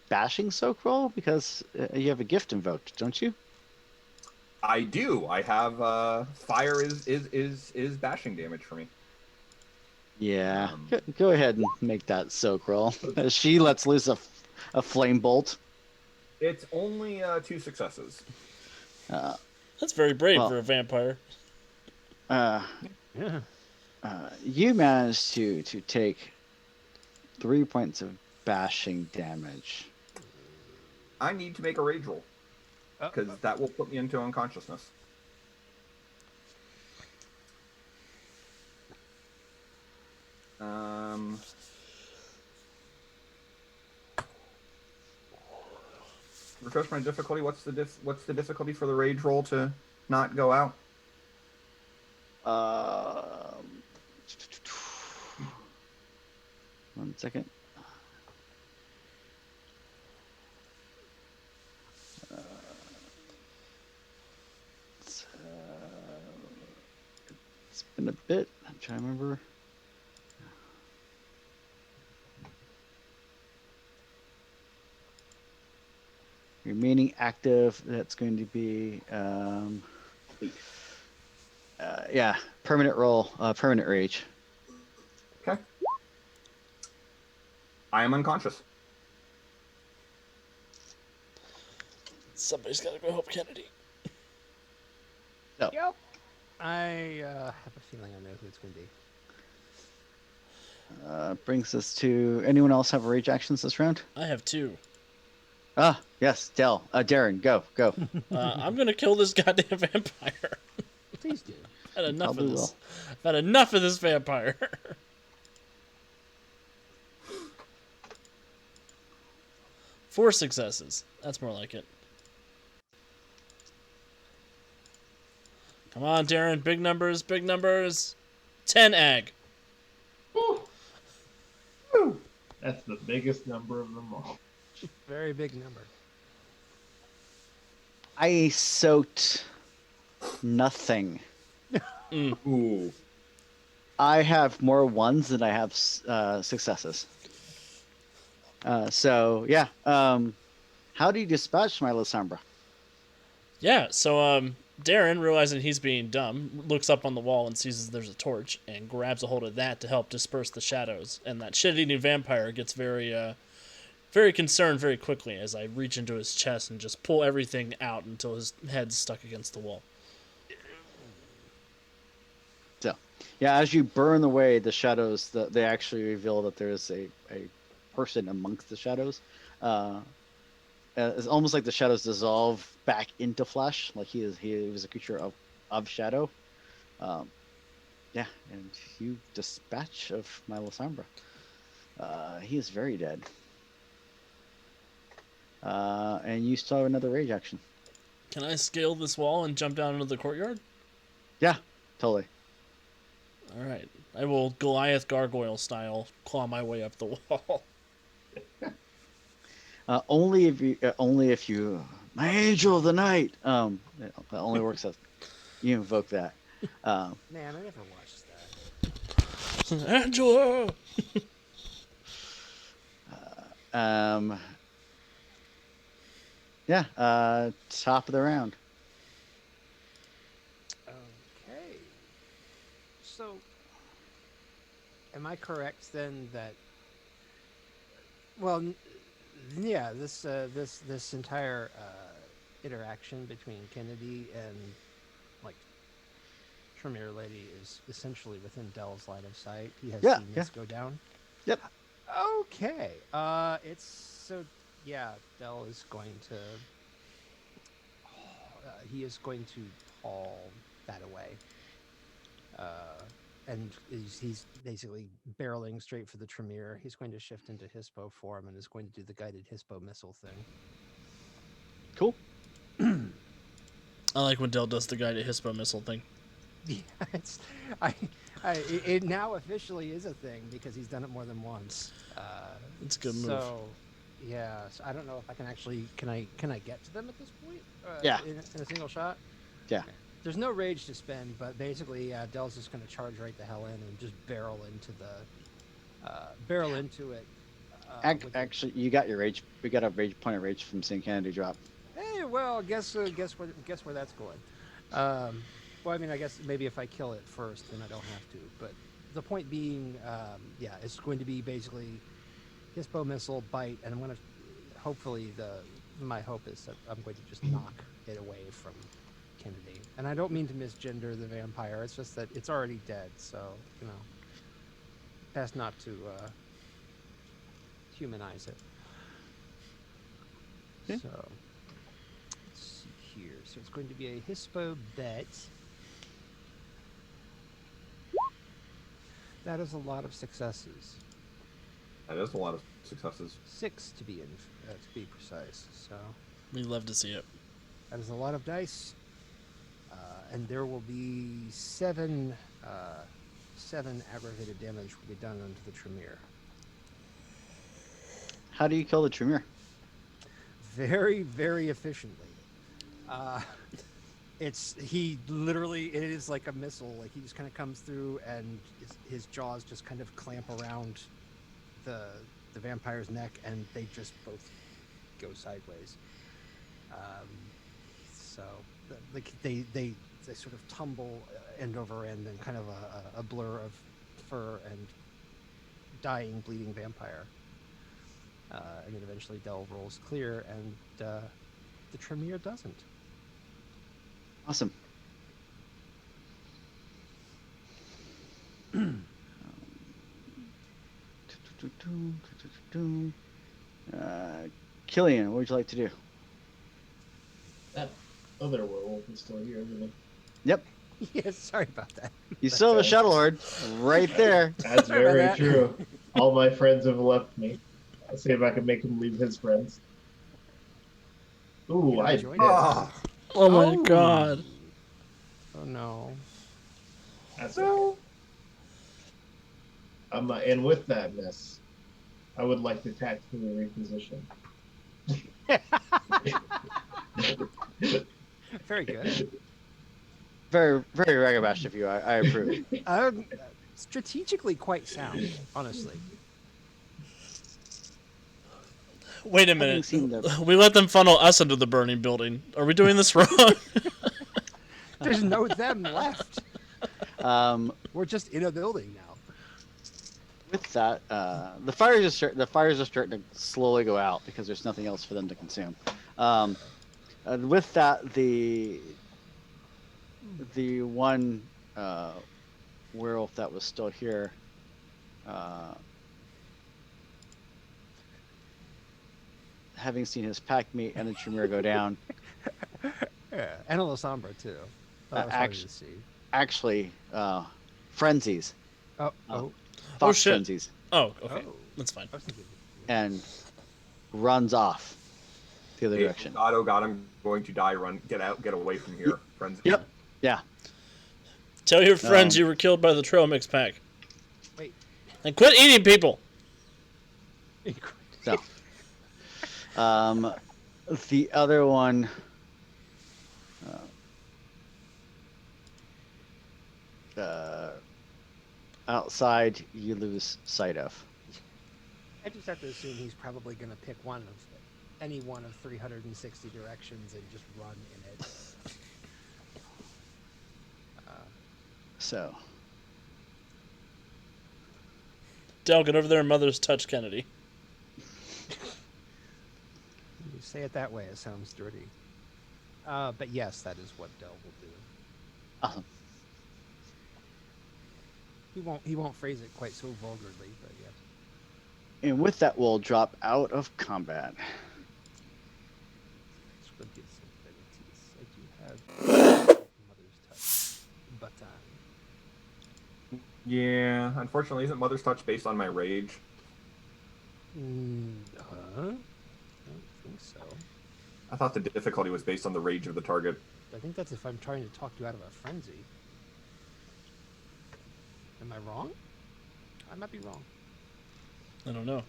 bashing soak roll because you have a gift invoked, don't you?
I do. I have fire is bashing damage for me.
Yeah. Go ahead and make that soak roll. She lets loose a flame bolt.
It's only 2 successes.
That's very brave for a vampire.
You managed to take 3 points of bashing damage.
I need to make a rage roll because that will put me into unconsciousness. Refresh my difficulty. What's the difficulty for the rage roll to not go out?
One second. It's been a bit. I'm trying to remember. Remaining active, that's going to be permanent roll, permanent rage.
Okay. I am unconscious.
Somebody's got to go help Kennedy.
So,
Yep. I have a feeling I know who it's going to be.
brings us to anyone else have rage actions this round?
I have 2.
Yes, Daryn, go.
I'm gonna kill this goddamn vampire.
Please do.
I've had enough of
Probably
this.
will.
I've had enough of this vampire. 4 successes. That's more like it. Come on, Daryn. Big numbers, big numbers. 10 ag.
That's the biggest number of them all.
Very big number.
I soaked nothing.
Ooh.
I have more ones than I have successes. So yeah. How do you dispatch my Lysambra?
Yeah, so Daryn, realizing he's being dumb, looks up on the wall and sees there's a torch and grabs a hold of that to help disperse the shadows. And that shit-eating vampire gets very concerned very quickly as I reach into his chest and just pull everything out until his head's stuck against the wall.
So, yeah, as you burn away the shadows, they actually reveal that there is a person amongst the shadows. It's almost like the shadows dissolve back into flesh, like he was a creature of shadow. Yeah, and you dispatch of my Lasombra. He is very dead. And you still have another rage action.
Can I scale this wall and jump down into the courtyard?
Yeah, totally.
All right. I will Goliath gargoyle style claw my way up the wall.
Only if you, my angel of the night. That only works if you invoke that. Um,
Man, I never watched that.
Angela.
um, yeah. Top of the round.
Okay. So, am I correct then that? Well, yeah. This entire interaction between Kennedy and like Tremere Lady is essentially within Dell's line of sight. He has
Yeah,
seen
yeah.
this go down.
Yep.
Okay. It's so yeah. Dell is going to. He is going to haul that away. And he's basically barreling straight for the Tremere. He's going to shift into Hispo form and is going to do the guided Hispo missile thing.
Cool.
I like when Dell does the guided Hispo missile thing.
Yeah, it's it now officially is a thing because he's done it more than once.
It's a good move.
So, yeah, so I don't know if I can actually can I get to them at this point?
Yeah.
In a single shot.
Yeah.
There's no rage to spend, but basically, Dell's just going to charge right the hell in and just barrel into it.
Actually, you got your rage. We got a rage point of rage from St. Kennedy drop.
Hey, well, guess where that's going. Well, I mean, I guess maybe if I kill it first, then I don't have to. But the point being, yeah, it's going to be basically Hispo missile bite, and I'm going to hopefully my hope is that I'm going to just knock it away from Kennedy. And I don't mean to misgender the vampire. It's just that it's already dead, so best not to humanize it.
Okay.
So let's see here. So it's going to be a Hispo bet. That is a lot of successes.
That is a lot of successes.
6 to be precise. So
We love to see it.
that is a lot of dice. And there will be 7 aggravated damage will be done onto the Tremere.
How do you kill the Tremere?
Very, very efficiently. It is like a missile. Like he just kind of comes through and his jaws just kind of clamp around the vampire's neck and they just both go sideways. So like they sort of tumble end over end and kind of a blur of fur and dying, bleeding vampire. And then eventually Dell rolls clear, and the Tremere doesn't.
Awesome. Killian, what would you like to do?
That other werewolf is still here, isn't he?
Yep.
Yeah, sorry about that.
You still have a shuttle horde right there.
That's
Sorry about
very
that.
true. All my friends have left me. I'll see if I can make him leave his friends. Ooh,
Yeah,
I
join
missed.
Ah,
Oh my
Oh.
god.
Oh no.
That's okay. And with that miss, I would like to tactically reposition.
Very good.
Very, very ragabash of you. I approve.
Strategically quite sound, honestly.
Wait a
Having
minute.
seen the-
We let them funnel us into the burning building. Are we doing this wrong?
There's no them left. We're just in a building now.
With that, the fires are starting to slowly go out because there's nothing else for them to consume. And with that, the one werewolf that was still here, having seen his pack meat and the Tremere go down,
Yeah, and a Lasombra too. That was hard to see.
actually frenzies,
Oh,
fox
shit.
frenzies,
Oh, okay.
Oh.
That's fine.
I was thinking.
and runs off the other direction.
Oh God, I'm going to die. Run, get out, get away from here, friends.
Yep. Yeah.
Tell your friends
Um,
you were killed by the trail mix pack.
Wait.
And quit eating people.
So, the other one. Outside, you lose sight of.
I just have to assume he's probably going to pick any one of 360 directions and just run in it.
So,
Del, get over there and Mother's touch Kennedy.
You say it that way, it sounds dirty. But yes, that is what Del will do.
awesome.
He won't phrase it quite so vulgarly, but yes.
And with that, we'll drop out of combat.
This would get some abilities. I do have Mother's Touch, but
Yeah, unfortunately, isn't Mother's Touch based on my rage?
I don't think so.
I thought the difficulty was based on the rage of the target.
I think that's if I'm trying to talk you out of a frenzy. Am I wrong? I might be wrong.
I don't know.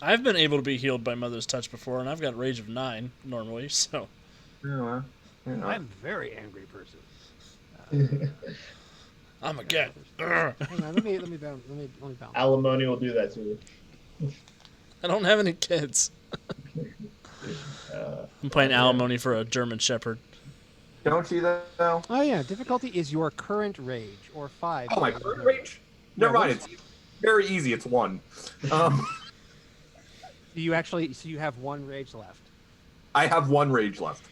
I've been able to be healed by Mother's touch before, and I've got rage of 9 normally, so.
Yeah,
I'm a very angry person.
I'm a cat.
Hang on, let me balance.
Alimony will do that to you.
I don't have any kids. I'm playing
yeah.
alimony for a German Shepherd.
Don't you though?
Oh yeah, difficulty is your current rage, or 5.
Oh, my current rage? Never
Yeah,
mind. It's very easy. It's 1.
So you have 1 rage left.
I have 1 rage left.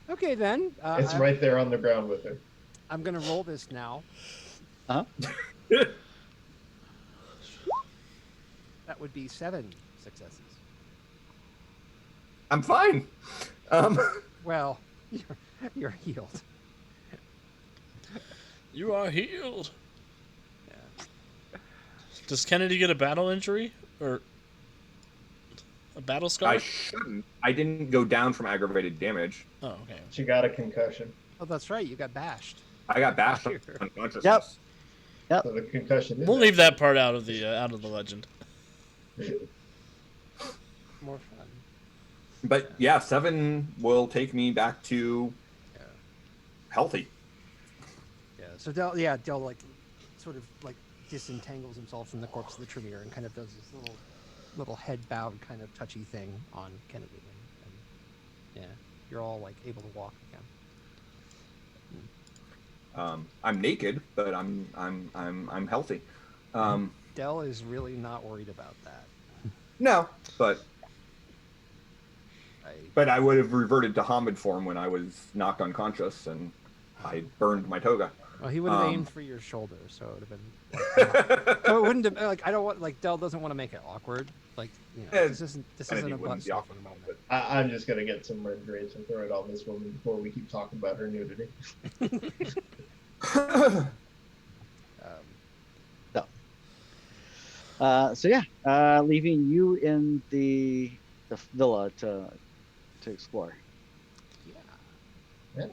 Okay then.
It's right there on the ground with her.
I'm gonna roll this now.
Uh-huh.
That would be 7 successes.
I'm fine.
Well, you're healed.
You are healed.
Yeah.
Does Kennedy get a battle injury? Or a battle scar?
I shouldn't. I didn't go down from aggravated damage.
Oh, okay.
She got a concussion.
Oh, that's right. You got bashed.
I got bashed on unconsciousness.
Yep.
So the concussion is
We'll leave that part out of the legend.
More fun.
But yeah, 7 will take me back to
Yeah.
healthy.
Yeah. So Del like sort of like disentangles himself from the corpse of the Tremere and kind of does this little head bowed kind of touchy thing on Kennedy, and yeah, you're all like able to walk again.
I'm naked, but I'm healthy.
Del is really not worried about that.
No, but
I
I would have reverted to Hamid form when I was knocked unconscious and I burned my toga.
Well, he would have aimed for your shoulder, so it would have been. So it wouldn't have like I don't want like Del doesn't want to make it awkward. Like this isn't a butt stuffing moment.
I'm just gonna get some red grapes and throw it on this woman before we keep talking about her nudity.
So yeah, leaving you in the villa to explore.
Yeah.
Yeah.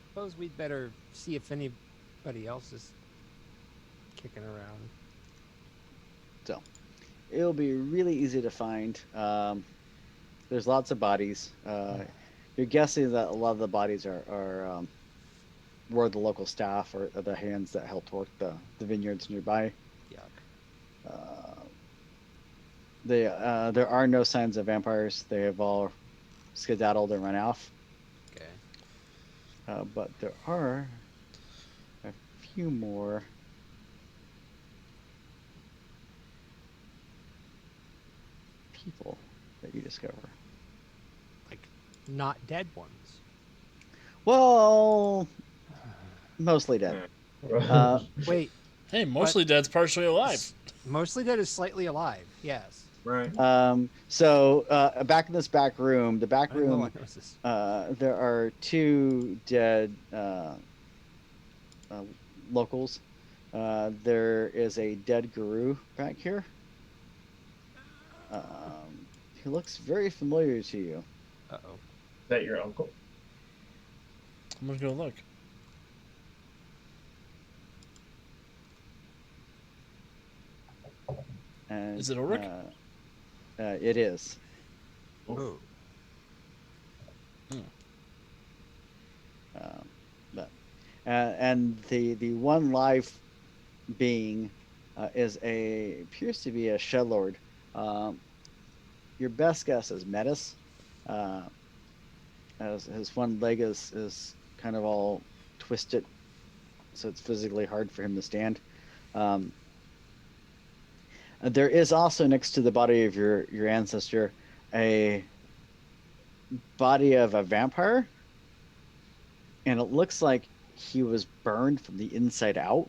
Suppose we'd better see if anybody else is kicking around.
So it'll be really easy to find. There's lots of bodies. You're guessing that a lot of the bodies are were the local staff or the hands that helped work the vineyards nearby.
Yuck.
There are no signs of vampires. They have all skedaddled and run off.
Okay.
But there are a few more. People that you discover.
Like not dead ones.
Well, mostly dead.
Wait.
Hey, mostly dead's partially alive.
Mostly dead is slightly alive. Yes.
Right.
So back in this back room, the back
I know
room,
I noticed this.
there are 2 dead locals. There is a dead guru back here. He looks very familiar to you.
Uh-oh.
Is that your uncle?
I'm gonna go look.
And,
Is it Ulrich?
It is.
Oh.
But, and the one live being appears to be a Shedlord. Your best guess is Metis, as his one leg is kind of all twisted, so it's physically hard for him to stand. There is also next to the body of your ancestor a body of a vampire, and it looks like he was burned from the inside out.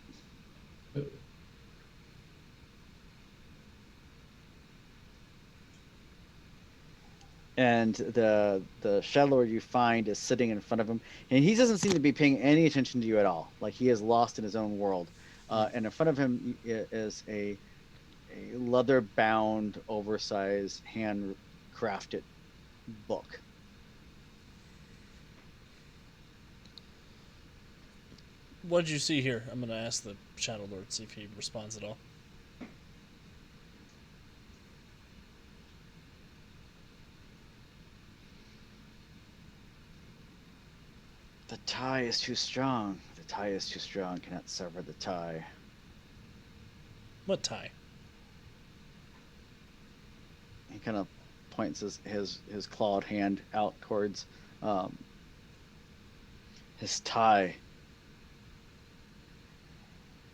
And the Shadowlord you find is sitting in front of him, and he doesn't seem to be paying any attention to you at all. Like he is lost in his own world. And in front of him is a leather-bound, oversized, hand-crafted book.
What did you see here? I'm gonna ask the Shadow Lord, see if he responds at all.
The tie is too strong. The tie is too strong. Cannot sever the tie.
What tie?
He kind of points his clawed hand out towards his tie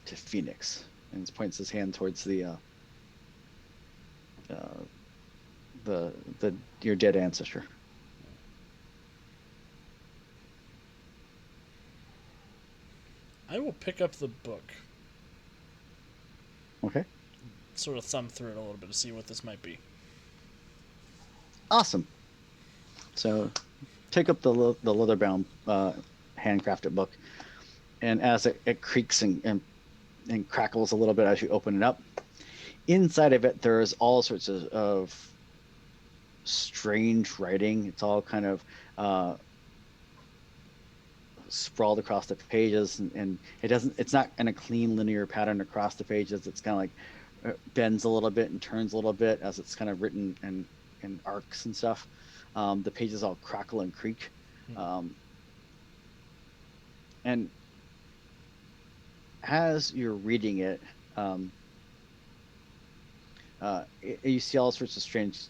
to Phoenix, and he points his hand towards the your dead ancestor.
I will pick up the book.
Okay.
Sort of thumb through it a little bit to see what this might be.
Awesome. So, pick up the leather-bound handcrafted book, and as it creaks and crackles a little bit as you open it up, inside of it there's all sorts of strange writing. It's all kind of sprawled across the pages, and it's not in a clean linear pattern across the pages. It's kind of like bends a little bit and turns a little bit as it's kind of written in arcs and stuff. The pages all crackle and creak. And as you're reading it, you see all sorts of strange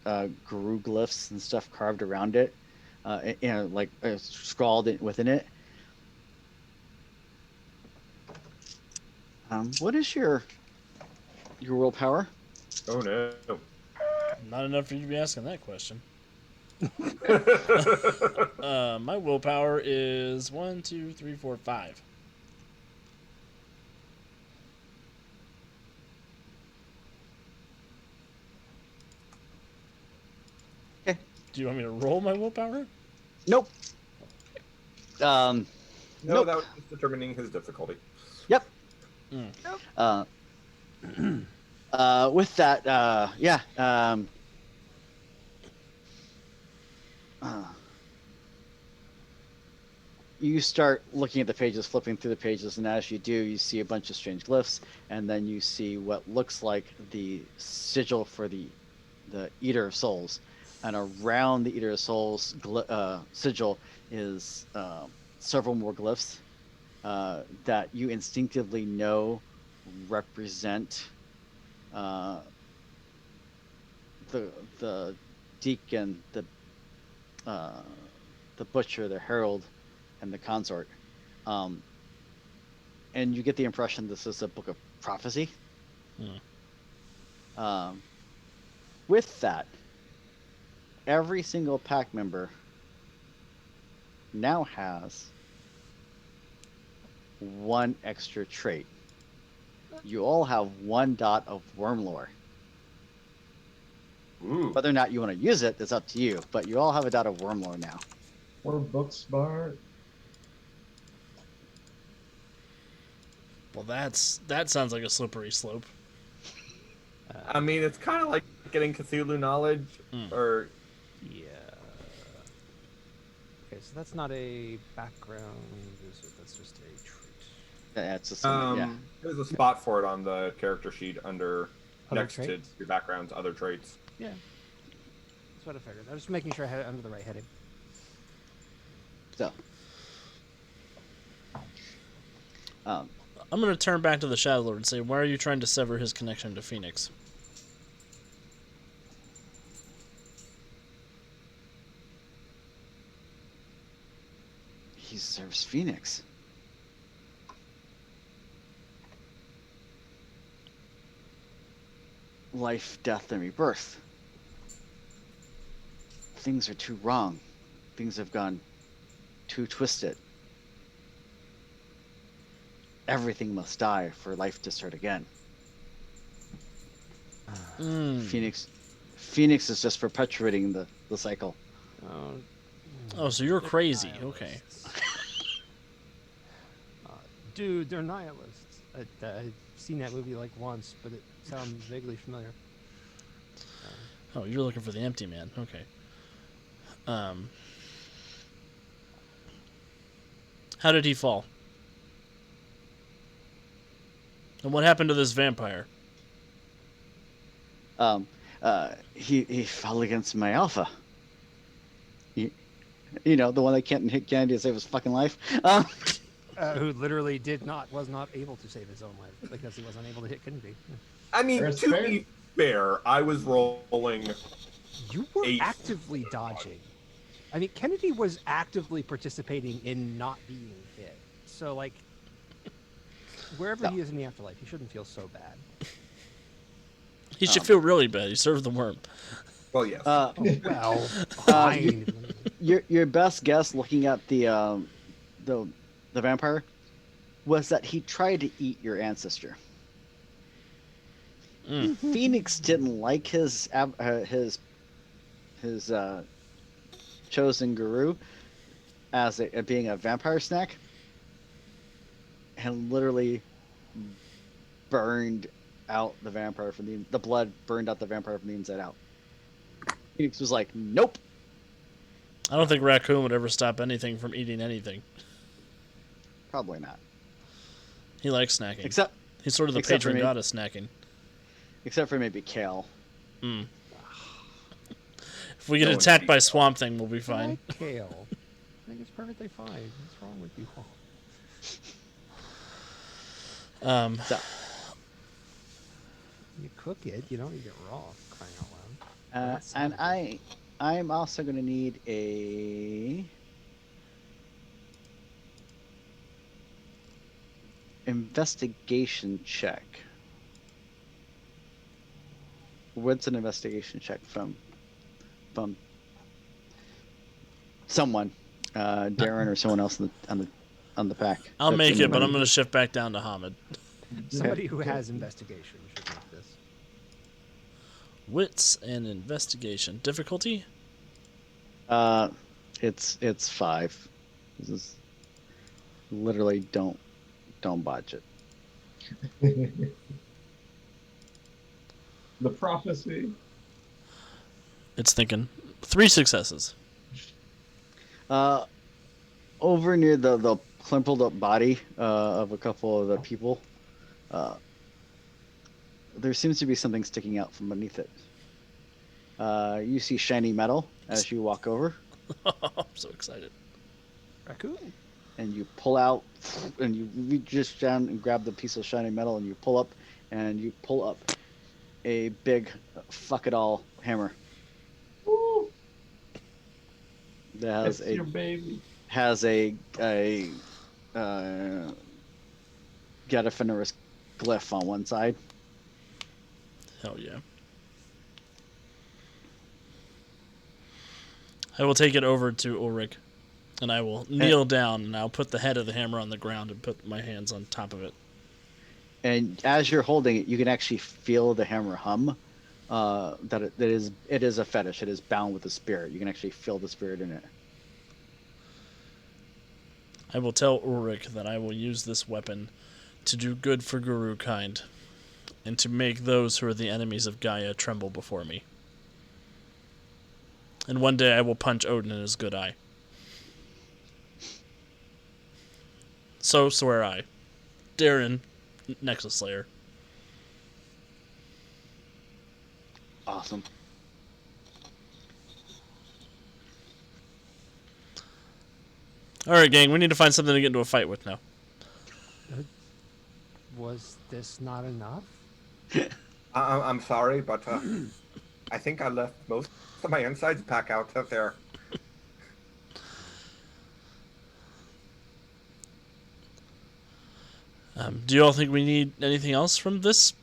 guru glyphs and stuff carved around it, like scrawled within it. What is your willpower?
Oh no.
Not enough for you to be asking that question. My willpower is 1, 2, 3, 4, 5.
Okay.
Do you want me to roll my willpower?
Nope.
No,
Nope.
that was just determining his difficulty.
Yep.
Nope.
With that, yeah. You start looking at the pages, flipping through the pages, and as you do, you see a bunch of strange glyphs, and then you see what looks like the sigil for the Eater of Souls, and around the Eater of Souls sigil is several more glyphs that you instinctively know represent the deacon, the butcher, the herald, and the consort. And you get the impression this is a book of prophecy. With that, every single pack member now has one extra trait. You all have one dot of worm lore.
Ooh.
Whether or not you want to use it is up to you, but you all have a dot of worm lore now.
We're book smart.
Well, that sounds like a slippery slope.
I mean, it's kind of like getting Cthulhu knowledge, or
Yeah. Okay, so that's not a background. That's just a trait.
That's a yeah.
there's a spot for it on the character sheet under
Other
next
traits?
to your backgrounds, other traits.
Yeah. That's what I figured. I was just making sure I had it under the right heading.
So,
I'm going to turn back to the Shadow Lord and say, why are you trying to sever his connection to Phoenix?
he serves Phoenix. Life, death, and rebirth. Things are too wrong. Things have gone too twisted. Everything must die for life to start again. Phoenix is just perpetuating the cycle.
Oh, so you're crazy. Okay.
Dude, they're nihilists. I've seen that movie like once, but it sounds vaguely familiar.
Oh, you're looking for the empty man. Okay. How did he fall? And what happened to this vampire?
He fell against my alpha. You know, the one that can't hit Kennedy to save his fucking life.
Who literally was not able to save his own life because he wasn't able to hit Kennedy.
I mean,
That's
to
fair.
be fair, I was rolling.
You were
Eight.
actively dodging. I mean, Kennedy was actively participating in not being hit. So, like, wherever he is in the afterlife, he shouldn't feel so bad.
He should feel really bad. He served the worm.
Well, yes.
Well, fine.
Your best guess, looking at the vampire, was that he tried to eat your ancestor. Phoenix didn't like his chosen guru as being a vampire snack, and literally burned out the vampire from the blood burned out the vampire from the inside out. Phoenix was like, nope.
I don't think Raccoon would ever stop anything from eating anything.
Probably not.
He likes snacking.
Except
He's sort of the
except for
patron
me.
god of snacking.
Except for maybe kale.
If we get
No one
attacked
can
by
eat
Swamp Thing, we'll be
I
fine.
like kale. I think it's perfectly fine. What's wrong with you all?
So,
You cook it, you don't eat it raw. Crying out loud. That's
and
salad.
I'm also going to need a investigation check. What's an investigation check from someone, Daryn or someone else on the pack?
I'll
That's
make
in
it, but
the-
I'm going to shift back down to Hamid.
Somebody who has investigation should make this.
Wits and investigation. Difficulty?
It's 5. This is literally don't botch it.
The prophecy.
It's thinking. 3 successes.
Over near the crumpled up body of a couple of the people, there seems to be something sticking out from beneath it. You see shiny metal as you walk over,
I'm so excited.
Raccoon.
and you pull out, and you reach down and grab the piece of shiny metal, and you pull up a big fuck it all hammer
Woo!
that
That's your baby.
has a Gadiferous glyph on one side.
Hell yeah. I will take it over to Ulrich, and I will kneel down, and I'll put the head of the hammer on the ground and put my hands on top of it.
And as you're holding it, you can actually feel the hammer hum. It is a fetish. It is bound with a spirit. You can actually feel the spirit in it.
I will tell Ulrich that I will use this weapon to do good for Guru kind, and to make those who are the enemies of Gaia tremble before me. And one day I will punch Odin in his good eye. So swear I. Daryn, Nexus Slayer.
Awesome.
Alright, gang, we need to find something to get into a fight with now.
Was this not enough?
I'm sorry, but I think I left most of my insides pack out there.
Do you all think we need anything else from this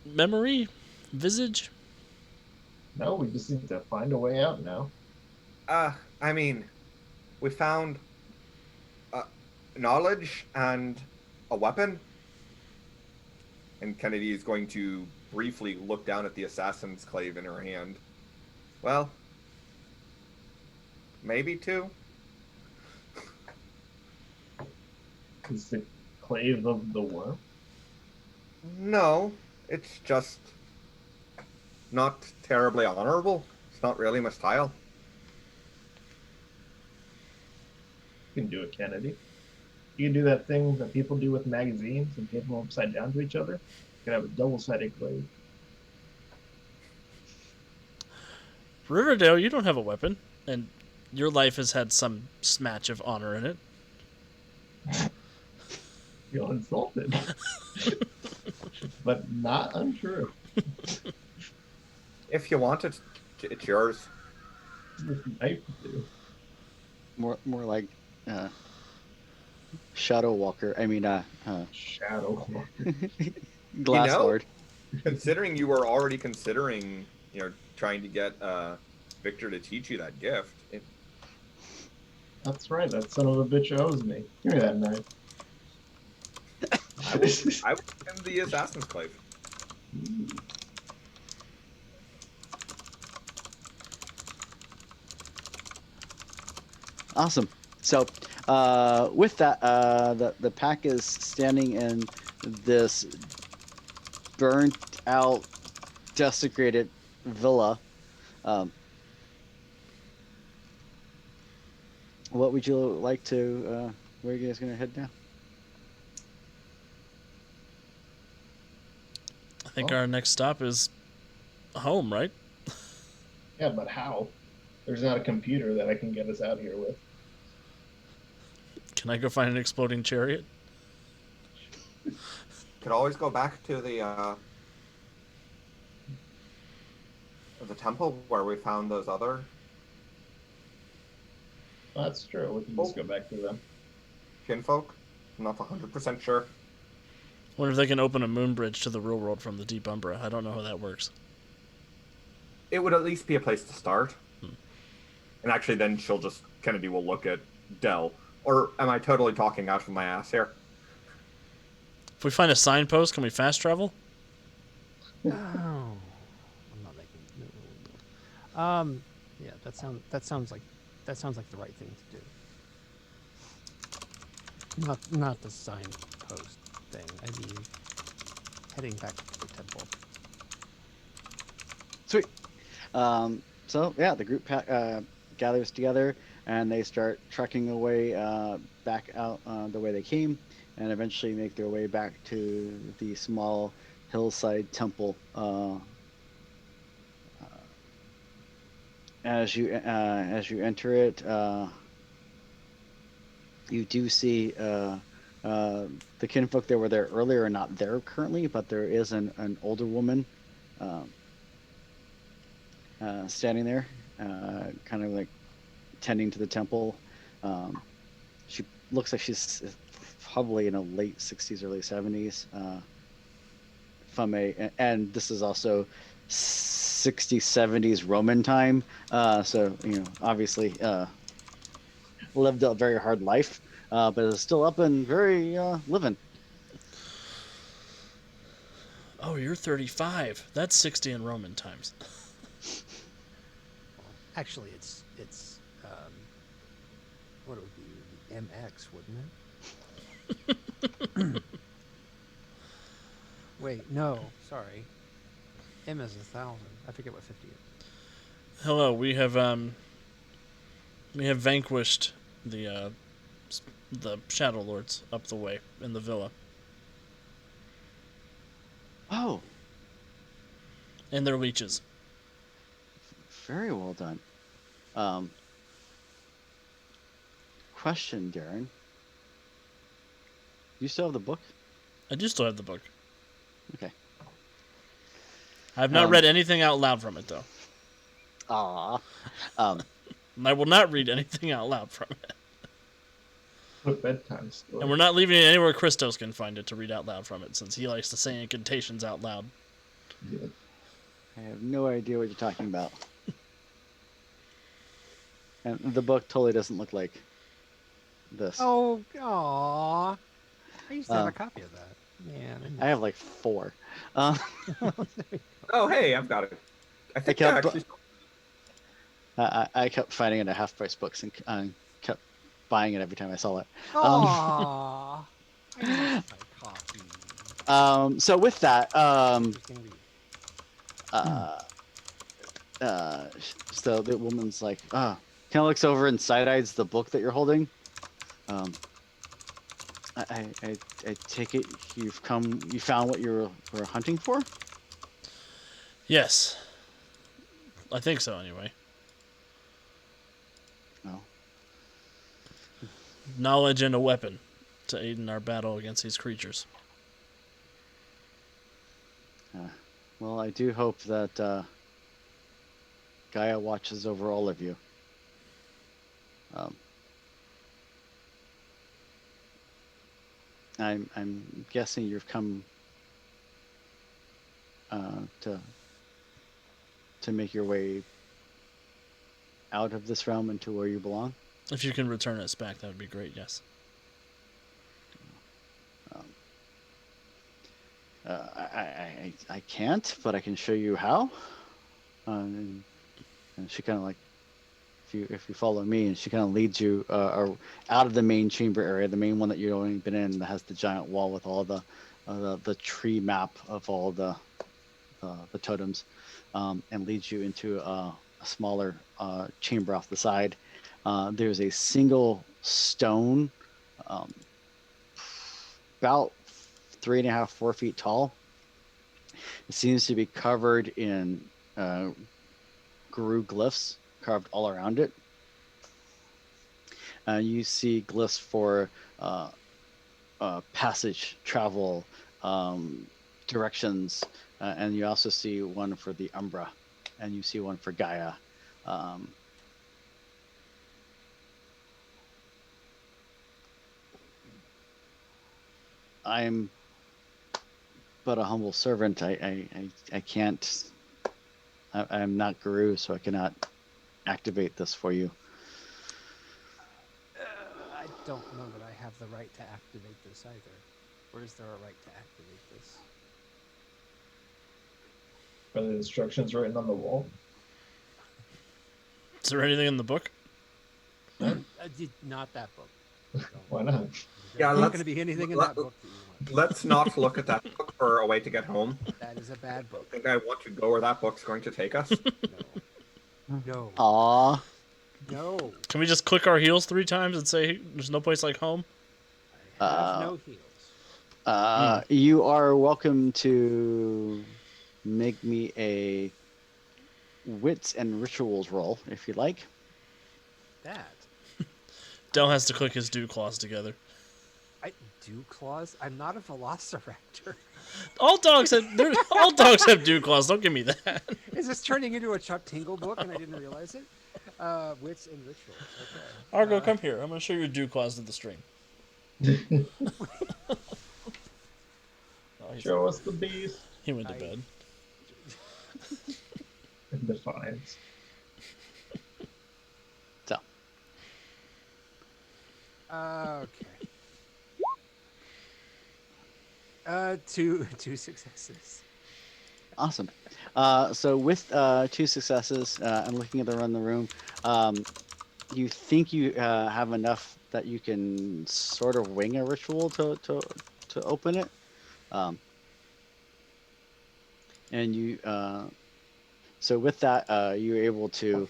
memory? Visage?
No, we just need to find a way out now.
I mean, we found knowledge and a weapon. And Kennedy is going to briefly look down at the assassin's clave in her hand. Well, maybe two.
Is the clave of the worm?
No, it's just not terribly honorable. It's not really my style.
You can do it, Kennedy. You can do that thing that people do with magazines and tape them upside down to each other. You can have a double-sided clave.
Riverdale, you don't have a weapon, and your life has had some smatch of honor in it.
Feel insulted. But not untrue.
If you want it, it's yours.
With the knife do.
More like Shadow Walker. I mean,
Shadow.
Glass
You know?
Lord.
Considering you were already considering, trying to get Victor to teach you that gift.
That's right. That son of a bitch owes me. Give me that knife.
I was in the assassin's clave.
Awesome. So, with that, the pack is standing in this burnt out, desecrated villa. What would you like to? Where are you guys gonna head now?
I think our next stop is home, right?
Yeah, but how? There's not a computer that I can get us out here with.
Can I go find an exploding chariot?
Could always go back to the temple where we found those other
That's true. We can just go back to them.
kinfolk. I'm not 100% sure.
Wonder if they can open a moon bridge to the real world from the Deep Umbra. I don't know how that works.
It would at least be a place to start. And actually then Kennedy will look at Dell. Or am I totally talking out of my ass here?
If we find a signpost, can we fast travel?
Oh, I'm not making. No. Yeah, that sounds like the right thing to do. Not the signpost thing. I mean, heading back to the temple.
Sweet. So yeah, the group gathers together and they start trekking away back out the way they came, and eventually make their way back to the small hillside temple. As you enter it, you do see the kinfolk that were there earlier are not there currently, but there is an older woman standing there, kind of like tending to the temple. She looks like she's probably in a late 60s, early 70s. And this is also 60s, 70s Roman time. So, obviously lived a very hard life, but is still up and very living.
Oh, you're 35. That's 60 in Roman times.
Actually, it's what it would be MX, wouldn't it? Wait, no, sorry. M is 1,000. I forget what 50 is.
Hello, we have vanquished the Shadow Lords up the way in the villa,
Oh,
and their leeches.
very well done. Um, question, Daryn. You still have the book?
I do still have the book.
Okay.
I have not read anything out loud from it, though.
Ah.
And I will not read anything out loud from it.
What bedtime story?
And we're not leaving it anywhere Christos can find it to read out loud from it, since he likes to say incantations out loud.
Yeah.
I have no idea what you're talking about. And the book totally doesn't look like this.
Oh, aw. I used to have
Oh.
a copy of that. Man,
I have like 4.
Oh, hey, I've got it. I think
I
I
kept-
actually.
I kept finding it at half-price books and kept buying it every time I saw it.
Aw. I lost my copy.
So with that,
Interesting read.
so the woman's like, kind of looks over and side-eyes the book that you're holding. I take it you found what you were hunting for?
Yes. I think so, anyway.
No.
Knowledge and a weapon to aid in our battle against these creatures.
Well, I do hope that Gaia watches over all of you. I'm guessing you've come to make your way out of this realm into where you belong.
If you can return us back, that would be great, yes.
I can't, but I can show you how. And she kind of like, if you follow me, and she kind of leads you out of the main chamber area, the main one that you've only been in, that has the giant wall with all the tree map of all the totems, and leads you into a smaller chamber off the side. There's a single stone, about 3.5, 4 feet tall. It seems to be covered in guru glyphs carved all around it. You see glyphs for passage, travel, directions, and you also see one for the Umbra, and you see one for Gaia. I'm but a humble servant. I can't. I'm not Guru, so I cannot activate this for you.
I don't know that I have the right to activate this either. Or is there a right to activate this?
Are the instructions written on the wall?
Is there anything in the book?
Not that book.
Why not?
Yeah,
There's not
let's-
going to be anything in
let-
that book that you want.
Let's not look at that book for a way to get home.
That is a bad book.
I think I want to go where that book's going to take us.
No.
Aww.
No.
Can we just click our heels 3 times and say there's no place like home?
I have no heels.
You are welcome to make me a wits and rituals roll if you like.
That.
Dell has to click his dew claws together.
I do claws? I'm not a velociraptor.
All dogs have dew claws. Don't give me that.
Is this turning into a Chuck Tingle book and I didn't realize it? Wits and rituals. Okay.
Argo, come here. I'm gonna show your dew claws to the stream. Oh,
Show us the beast
he went to bed.
in defiance.
So,
Okay. Two successes.
awesome. So with 2 successes, and looking at the run the room, you think you have enough that you can sort of wing a ritual to open it. Um, and you so with that, you're able to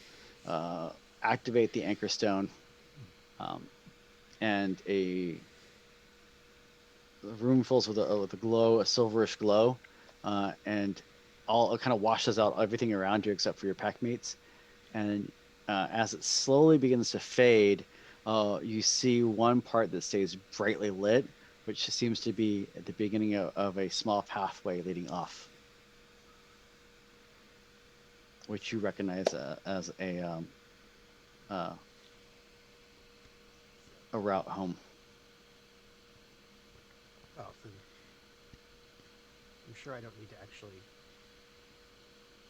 activate the anchor stone, um, and the room fills with a glow, a silverish glow, and all it kind of washes out everything around you except for your pack mates. And as it slowly begins to fade, you see one part that stays brightly lit, which seems to be at the beginning of a small pathway leading off, which you recognize as uh, a route home.
Oh, then I'm sure I don't need to actually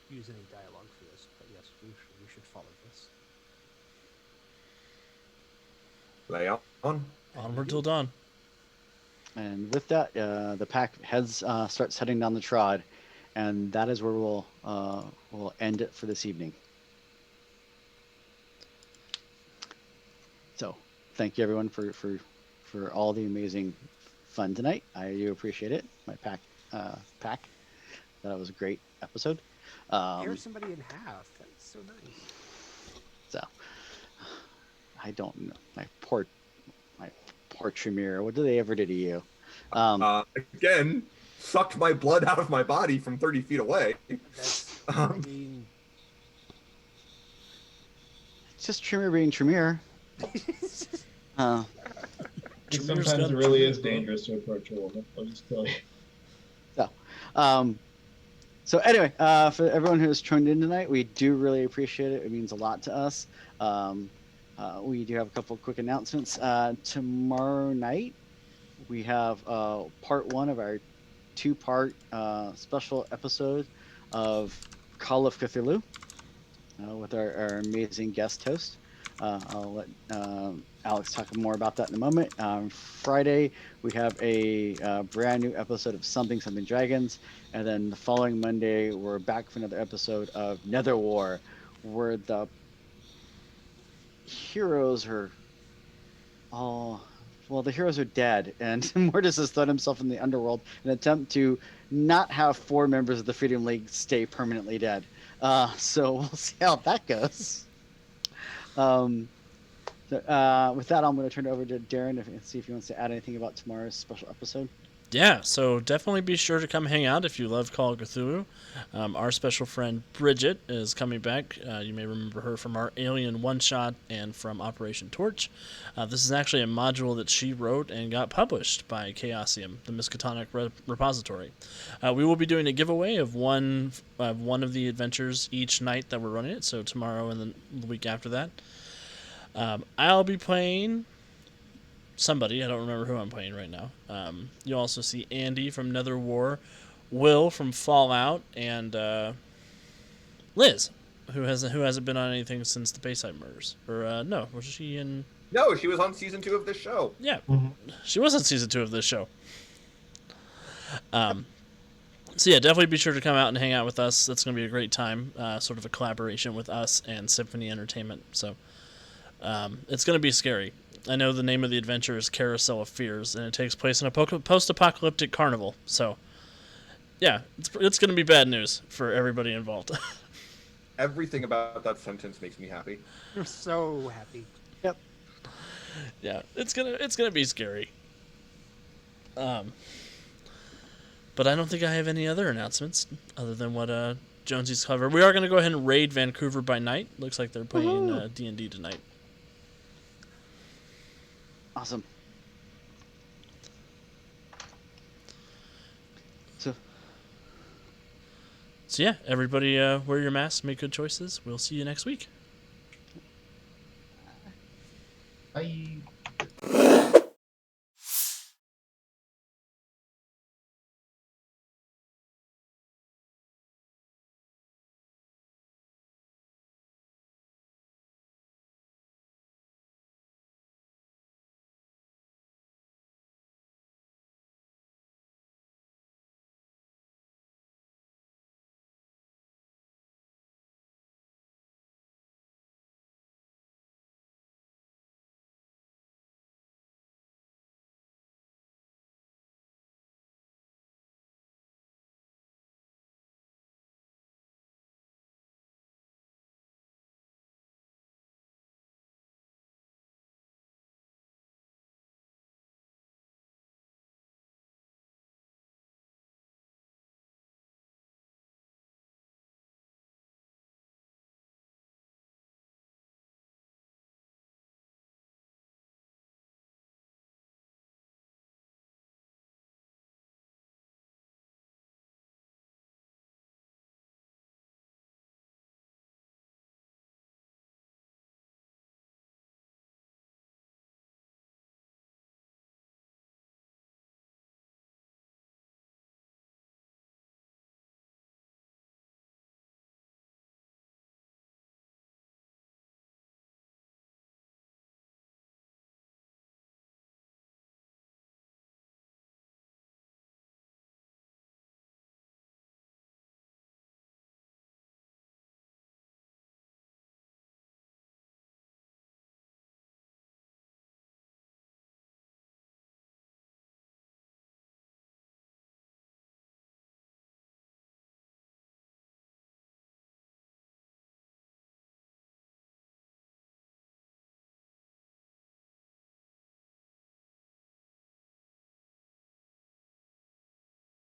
use any dialogue for this, but yes, we should follow this.
Lay on.
Onward till dawn.
And with that, the pack starts heading down the trod, and that is where we'll end it for this evening. So, thank you everyone for all the amazing fun tonight. I do appreciate it. My pack. That was a great episode.
Tear somebody in half. That's so nice.
So, I don't know. My poor Tremere. What did they ever do to you?
Again, sucked my blood out of my body from 30 feet away.
That's, I mean,
It's just Tremere being Tremere.
Sometimes it really is dangerous to approach a woman. I'll just tell you.
So anyway, for everyone who has tuned in tonight, we do really appreciate it. It means a lot to us. We do have a couple quick announcements. Tomorrow night, we have part 1 of our 2-part special episode of Call of Cthulhu with our amazing guest host. I'll let Alex talk more about that in a moment. Friday, we have a brand new episode of Something Dragons. And then the following Monday, we're back for another episode of Nether War, where the heroes are the heroes are dead, and Mortis has thrown himself in the underworld in an attempt to not have 4 members of the Freedom League stay permanently dead. So we'll see how that goes. With that, I'm going to turn it over to Daryn and see if he wants to add anything about tomorrow's special episode.
Yeah, so definitely be sure to come hang out if you love Call of Cthulhu. Our special friend Bridget is coming back. You may remember her from our Alien one-shot and from Operation Torch. This is actually a module that she wrote and got published by Chaosium, the Miskatonic repository. We will be doing a giveaway of one of the adventures each night that we're running it, so tomorrow and then the week after that. I'll be playing somebody. I don't remember who I'm playing right now. You'll also see Andy from Nether War, Will from Fallout, and Liz, who hasn't been on anything since the Bayside murders. Or no, was she in?
No, she was on season 2 of this show.
Yeah, she was on season 2 of this show. So yeah, definitely be sure to come out and hang out with us. That's going to be a great time. Sort of a collaboration with us and Symphony Entertainment. So it's going to be scary. I know the name of the adventure is Carousel of Fears, and it takes place in a post-apocalyptic carnival. So, yeah, it's going to be bad news for everybody involved.
Everything about that sentence makes me happy.
I'm so happy.
Yep.
Yeah, it's gonna be scary. But I don't think I have any other announcements other than what Jonesy's covered. We are going to go ahead and raid Vancouver by night. Looks like they're playing D&D tonight.
Awesome. So
yeah, everybody wear your masks, make good choices. We'll see you next week.
Bye.